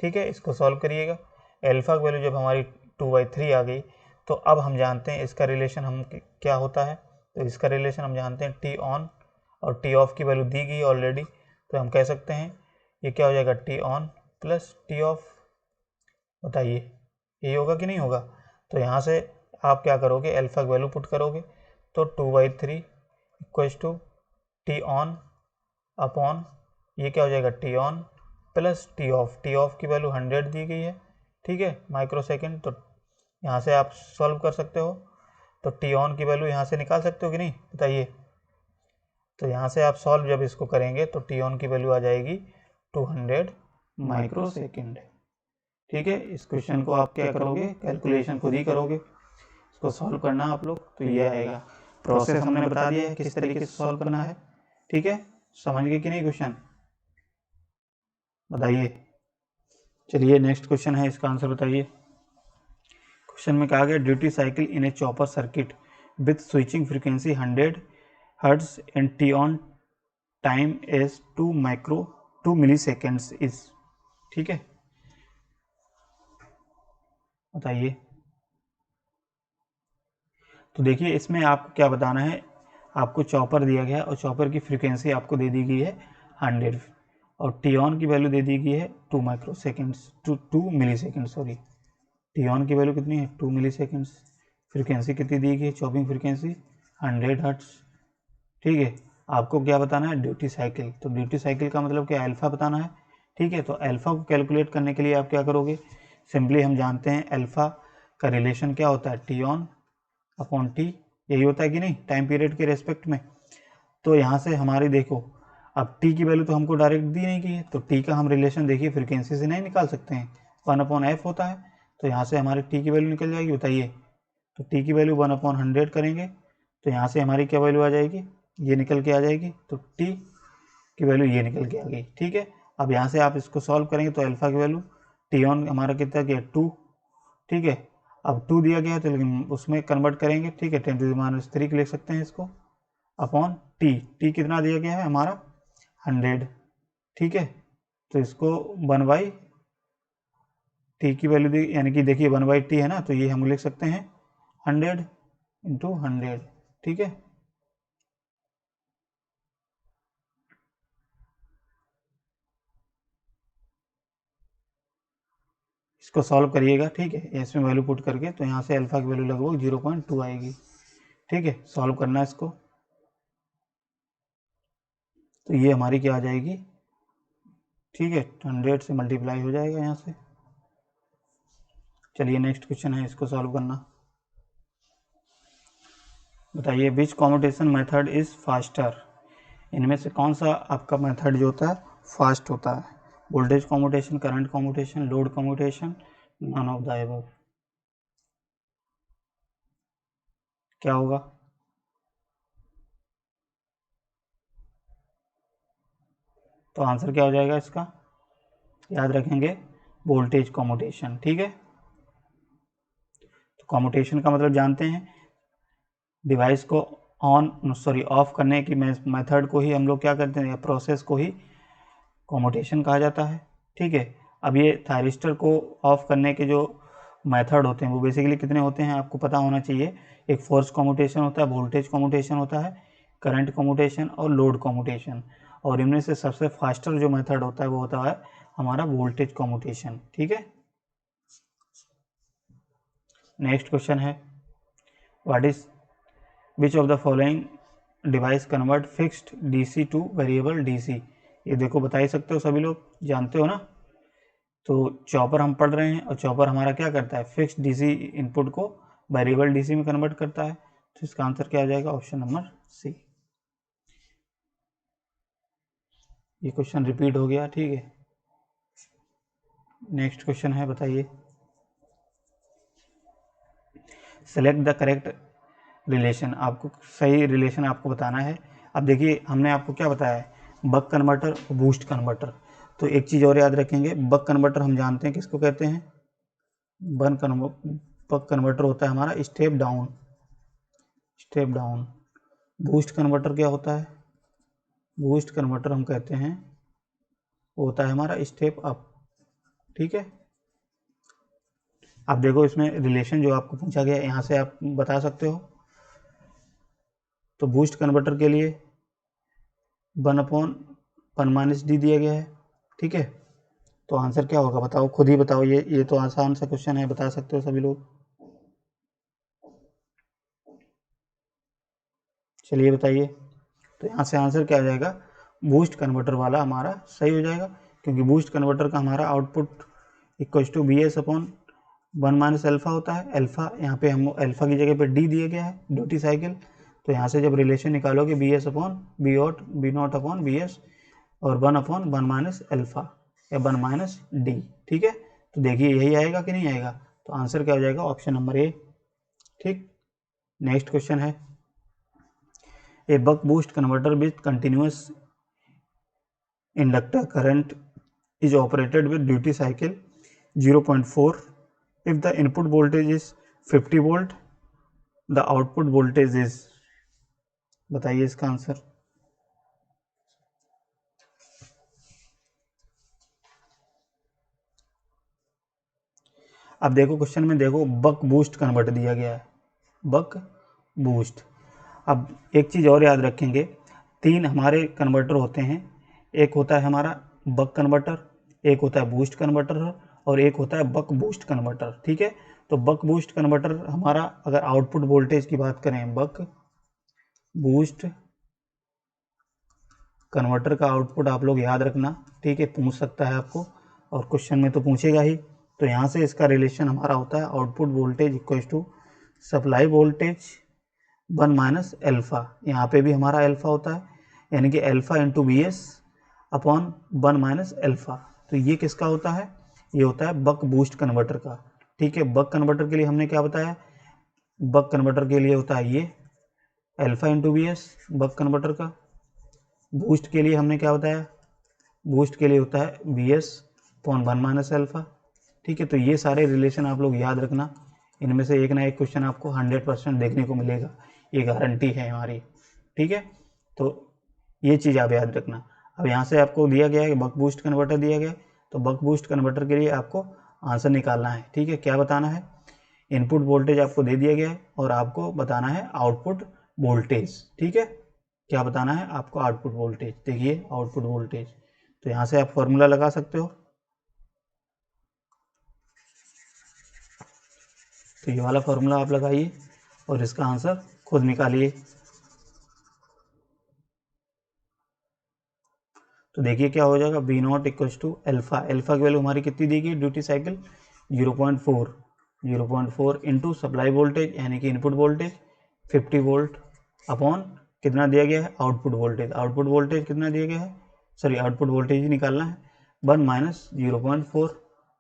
ठीक है। इसको सॉल्व करिएगा, अल्फा की वैल्यू जब हमारी 2/3 आ गई तो अब हम जानते हैं इसका रिलेशन हम क्या होता है। तो इसका रिलेशन हम जानते हैं टी ऑन और टी ऑफ की वैल्यू दी गई ऑलरेडी, तो हम कह सकते हैं ये क्या हो जाएगा T on plus T of. बताइए यही होगा कि नहीं होगा। तो यहाँ से आप क्या करोगे, अल्फा की वैल्यू पुट करोगे तो 2/3 equal to T on upon ये क्या हो जाएगा T on plus T off. T off की वैल्यू 100 दी गई है, ठीक है, माइक्रो सेकेंड। तो यहाँ से आप सॉल्व कर सकते हो, तो टी ऑन की वैल्यू यहाँ से निकाल सकते हो कि नहीं, बताइए। तो यहाँ से आप सॉल्व जब इसको करेंगे तो टी ऑन की वैल्यू आ जाएगी 200 माइक्रो सेकेंड, ठीक है। इस क्वेश्चन को आप क्या करोगे, कैलकुलेशन खुद ही करोगे, इसको सॉल्व करना आप लोग। तो ये आएगा, प्रोसेस हमने बता दिया है किस तरीके से सॉल्व करना है, ठीक है। समझ गए कि नहीं क्वेश्चन, बताइए। चलिए नेक्स्ट क्वेश्चन है, इसका आंसर बताइए। क्वेश्चन में कहा गया duty cycle in a chopper circuit with switching frequency 100 hertz and T on time is 2 milliseconds is, ठीक है। बताइए। तो देखिए इसमें आपको क्या बताना है, आपको चॉपर दिया गया है और चॉपर की फ्रीक्वेंसी आपको दे दी गई है 100 और टी ऑन की वैल्यू दे दी गई है 2 micro seconds, 2 milli second, sorry. T on की वैल्यू कितनी है 2 मिली सेकेंड्स, फ्रीक्वेंसी कितनी दी गई है, चॉपिंग फ्रीक्वेंसी 100 हर्ट्ज, ठीक है। आपको क्या बताना है, ड्यूटी साइकिल। तो ड्यूटी साइकिल का मतलब क्या, अल्फा बताना है, ठीक है। तो अल्फा को कैलकुलेट करने के लिए आप क्या करोगे, सिंपली हम जानते हैं अल्फा का रिलेशन क्या होता है, टी ऑन अपॉन टी, यही होता है कि नहीं, टाइम पीरियड के रेस्पेक्ट में। तो यहाँ से हमारी देखो, अब टी की वैल्यू तो हमको डायरेक्ट दी नहीं गई है, तो टी का हम रिलेशन देखिए फ्रीक्वेंसी से नहीं निकाल सकते हैं, 1/f होता है। तो यहाँ से हमारी टी की वैल्यू निकल जाएगी, बताइए। तो टी की वैल्यू 1/100 करेंगे तो यहाँ से हमारी क्या वैल्यू आ जाएगी, ये निकल के आ जाएगी। तो टी की वैल्यू ये निकल के आ गई, ठीक है। अब यहाँ से आप इसको सॉल्व करेंगे तो अल्फा की वैल्यू टी ऑन हमारा कितना गया 2, ठीक है। अब 2 दिया गया है तो लेकिन उसमें कन्वर्ट करेंगे, ठीक है, 10⁻³ लिख सकते हैं इसको, अपॉन टी कितना दिया गया है हमारा 100, ठीक है। तो इसको 1/t की वैल्यू दी, यानी कि देखिए 1/t है ना, तो ये हम लिख सकते हैं 100 × 100, ठीक है। इसको सॉल्व करिएगा, ठीक है, इसमें वैल्यू पुट करके। तो यहाँ से अल्फा की वैल्यू लगभग 0.2 आएगी, ठीक है। सॉल्व करना है इसको, तो ये हमारी क्या आ जाएगी, ठीक है, 100 से मल्टीप्लाई हो जाएगा यहाँ से। चलिए नेक्स्ट क्वेश्चन है, इसको सॉल्व करना। बताइए विच कॉम्यूटेशन मेथड इज़ फास्टर, इनमें से कौन सा आपका मेथड जो होता है फास्ट होता है, voltage commutation, current commutation, load commutation, none of the above. क्या होगा, तो आंसर क्या हो जाएगा इसका, याद रखेंगे वोल्टेज कॉम्यूटेशन, ठीक है। तो कॉम्यूटेशन का मतलब जानते हैं, डिवाइस को ऑफ करने की मेथड को ही हम लोग क्या करते हैं, या प्रोसेस को ही कॉम्यूटेशन कहा जाता है, ठीक है। अब ये थायरिस्टर को ऑफ करने के जो मेथड होते हैं वो बेसिकली कितने होते हैं आपको पता होना चाहिए। एक फोर्स कॉम्यूटेशन होता है, वोल्टेज कॉम्यूटेशन होता है, करंट कॉम्यूटेशन और लोड कॉम्यूटेशन, और इनमें से सबसे फास्टर जो मेथड होता है वो होता है हमारा वोल्टेज कॉम्यूटेशन, ठीक है। नेक्स्ट क्वेश्चन है, what is which of the following device convert fixed DC two variable DC. ये देखो बता ही सकते हो, सभी लोग जानते हो ना। तो चॉपर हम पढ़ रहे हैं और चॉपर हमारा क्या करता है, फिक्स्ड डीसी इनपुट को वेरिएबल डीसी में कन्वर्ट करता है। तो इसका आंसर क्या आ जाएगा? Option number C. ये क्वेश्चन रिपीट हो गया, ठीक है। नेक्स्ट क्वेश्चन है, बताइए। सेलेक्ट द करेक्ट रिलेशन, आपको सही रिलेशन आपको बताना है। अब देखिए हमने आपको क्या बताया है, बक कन्वर्टर और बूस्ट कन्वर्टर। तो एक चीज़ और याद रखेंगे, बक कन्वर्टर हम जानते हैं किसको कहते हैं, बक कन्वर्टर होता है हमारा step down, step down. Boost converter क्या होता है, बूस्ट कन्वर्टर हम कहते हैं वो होता है हमारा स्टेप अप, ठीक है। आप देखो इसमें रिलेशन जो आपको पूछा गया यहाँ से आप बता सकते हो। तो बूस्ट कन्वर्टर के लिए 1/1 - d दिया गया है, ठीक है। तो आंसर क्या होगा बताओ, खुद ही बताओ। ये तो आसान सा क्वेश्चन है, बता सकते हो सभी लोग। चलिए बताइए। तो यहाँ से आंसर क्या आ जाएगा, बूस्ट कन्वर्टर वाला हमारा सही हो जाएगा, क्योंकि बूस्ट कन्वर्टर का हमारा output equal to BS/1 - alpha होता है। अल्फा यहाँ पे हम अल्फा की जगह पे डी दिया गया है, ड्यूटी साइकिल। तो यहाँ से जब रिलेशन निकालोगे BS/B0/BS और 1/1 - अल्फा या 1 - डी, ठीक है। तो देखिए यही आएगा कि नहीं आएगा, तो आंसर क्या हो जाएगा, ऑप्शन नंबर ए, ठीक। नेक्स्ट क्वेश्चन है, a buck boost converter with continuous inductor current is operated with duty cycle 0.4. If the input voltage is 50 volt, the output voltage is, बताइए इसका आंसर। अब देखो क्वेश्चन में देखो बक बूस्ट कन्वर्ट दिया गया है, बक बूस्ट। अब एक चीज़ और याद रखेंगे, 3 हमारे कन्वर्टर होते हैं, एक होता है हमारा बक कन्वर्टर, एक होता है बूस्ट कन्वर्टर और एक होता है बक बूस्ट कन्वर्टर, ठीक है। तो बक बूस्ट कन्वर्टर हमारा, अगर आउटपुट वोल्टेज की बात करें, बक बूस्ट कन्वर्टर का आउटपुट आप लोग याद रखना, ठीक है, पूछ सकता है आपको और क्वेश्चन में तो पूछेगा ही। तो यहाँ से इसका रिलेशन हमारा होता है output voltage equal to supply voltage 1 - alpha. यहाँ पे भी हमारा अल्फा होता है, यानी कि अल्फा इंटू BS/1 - अल्फा। तो ये किसका होता है, ये होता है बक बूस्ट कन्वर्टर का, ठीक है। बक कन्वर्टर के लिए हमने क्या बताया, बक कन्वर्टर के लिए होता है ये alpha into BS buck converter का। बूस्ट के लिए हमने क्या बताया, बूस्ट के लिए होता है BS/1 - अल्फा, ठीक है। तो ये सारे रिलेशन आप लोग याद रखना, इनमें से एक ना एक क्वेश्चन आपको 100% देखने को मिलेगा, ये गारंटी है हमारी, ठीक है। तो ये चीज़ आप याद रखना। अब यहाँ से आपको दिया गया है कि बक बूस्ट कन्वर्टर दिया गया है, तो बक बूस्ट कन्वर्टर के लिए आपको आंसर निकालना है, ठीक है। क्या बताना है, इनपुट वोल्टेज आपको दे दिया गया है और आपको बताना है आउटपुट वोल्टेज, ठीक है। क्या बताना है आपको, आउटपुट वोल्टेज। देखिए आउटपुट वोल्टेज, तो यहाँ से आप फॉर्मूला लगा सकते हो। तो ये वाला फॉर्मूला आप लगाइए और इसका आंसर खुद निकालिए। तो देखिए क्या हो जाएगा, B0 equals to alpha, alpha की वैल्यू हमारी कितनी दी गई, duty cycle 0.4 into supply voltage यानी कि इनपुट वोल्टेज 50 वोल्ट अपॉन कितना दिया गया है, आउटपुट वोल्टेज। आउटपुट वोल्टेज कितना दिया गया है, सॉरी आउटपुट वोल्टेज ही निकालना है, 1 - 0.4।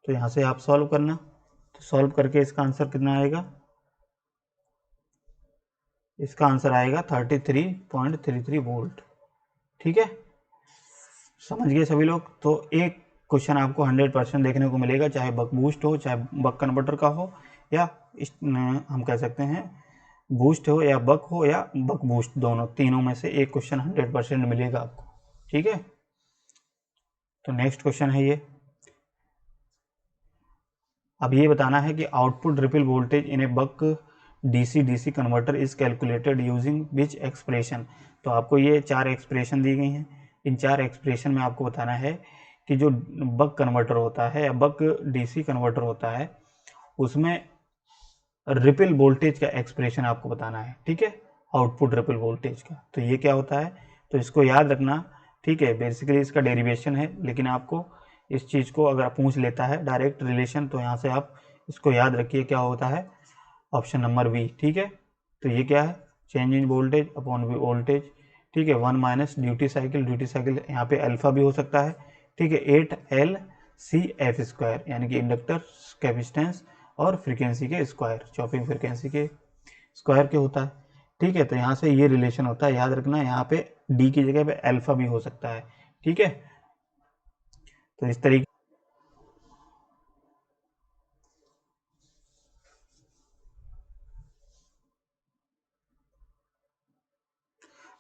तो यहाँ से आप सॉल्व करना, तो सॉल्व करके इसका आंसर कितना आएगा, इसका आंसर आएगा 33.33 वोल्ट, ठीक है। समझ गए सभी लोग। तो एक क्वेश्चन आपको 100% देखने को मिलेगा, चाहे बक बूस्ट हो, चाहे बक कन्वर्टर का हो, या हम कह सकते हैं बूस्ट हो या बक हो या बक बूस्ट, दोनों तीनों में से एक क्वेश्चन 100% मिलेगा आपको, ठीक है। तो नेक्स्ट क्वेश्चन है ये, अब ये बताना है कि output ripple voltage in a buck DC converter is calculated using which expression. तो आपको ये 4 एक्सप्रेशन दी गई हैं, इन 4 एक्सप्रेशन में आपको बताना है कि जो बक कन्वर्टर होता है या बक DC कन्वर्टर होता है उसमें रिपल वोल्टेज का एक्सप्रेशन आपको बताना है, ठीक है, आउटपुट रिपल वोल्टेज का। तो ये क्या होता है, तो इसको याद रखना, ठीक है। बेसिकली इसका डेरिवेशन है, लेकिन आपको इस चीज़ को अगर पूछ लेता है डायरेक्ट रिलेशन, तो यहाँ से आप इसको याद रखिए क्या होता है, ऑप्शन नंबर बी, ठीक है। तो ये क्या है, change in voltage upon V voltage, ठीक है। 1 माइनस ड्यूटी साइकिल यहाँ पे अल्फा भी हो सकता है, ठीक है। 8LCF² यानी कि इंडक्टर कैपेसिटेंस और फ्रीक्वेंसी के स्क्वायर, चॉपिंग फ्रीक्वेंसी के स्क्वायर के होता है, ठीक है। तो यहाँ से ये रिलेशन होता है, याद रखना। यहाँ पे डी की जगह पे अल्फा भी हो सकता है, ठीक है। तो इस तरीके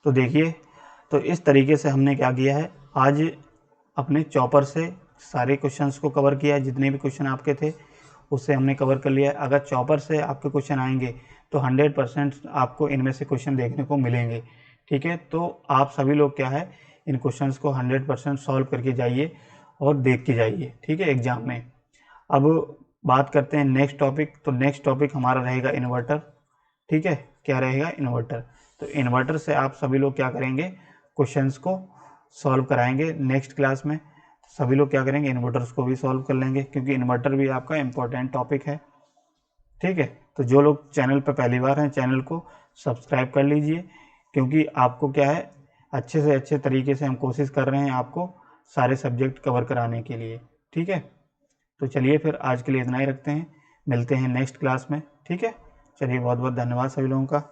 तो देखिए, तो इस तरीके से हमने क्या किया है, आज अपने चॉपर से सारे क्वेश्चंस को कवर किया है। जितने भी क्वेश्चन आपके थे उससे हमने कवर कर लिया है। अगर चॉपर से आपके क्वेश्चन आएंगे तो 100% आपको इनमें से क्वेश्चन देखने को मिलेंगे, ठीक है। तो आप सभी लोग क्या है, इन क्वेश्चंस को 100% सॉल्व करके जाइए और देख के जाइए, ठीक है, एग्जाम में। अब बात करते हैं नेक्स्ट टॉपिक। तो नेक्स्ट टॉपिक हमारा रहेगा इन्वर्टर, ठीक है। क्या रहेगा, इन्वर्टर। तो इन्वर्टर से आप सभी लोग क्या करेंगे, क्वेश्चंस को सॉल्व कराएंगे नेक्स्ट क्लास में। सभी लोग क्या करेंगे, इन्वर्टर्स को भी सॉल्व कर लेंगे, क्योंकि इन्वर्टर भी आपका इंपॉर्टेंट टॉपिक है, ठीक है। तो जो लोग चैनल पर पहली बार हैं, चैनल को सब्सक्राइब कर लीजिए, क्योंकि आपको क्या है, अच्छे से अच्छे तरीके से हम कोशिश कर रहे हैं आपको सारे सब्जेक्ट कवर कराने के लिए, ठीक है। तो चलिए फिर आज के लिए इतना ही रखते हैं, मिलते हैं नेक्स्ट क्लास में, ठीक है। चलिए, बहुत बहुत धन्यवाद सभी लोगों का।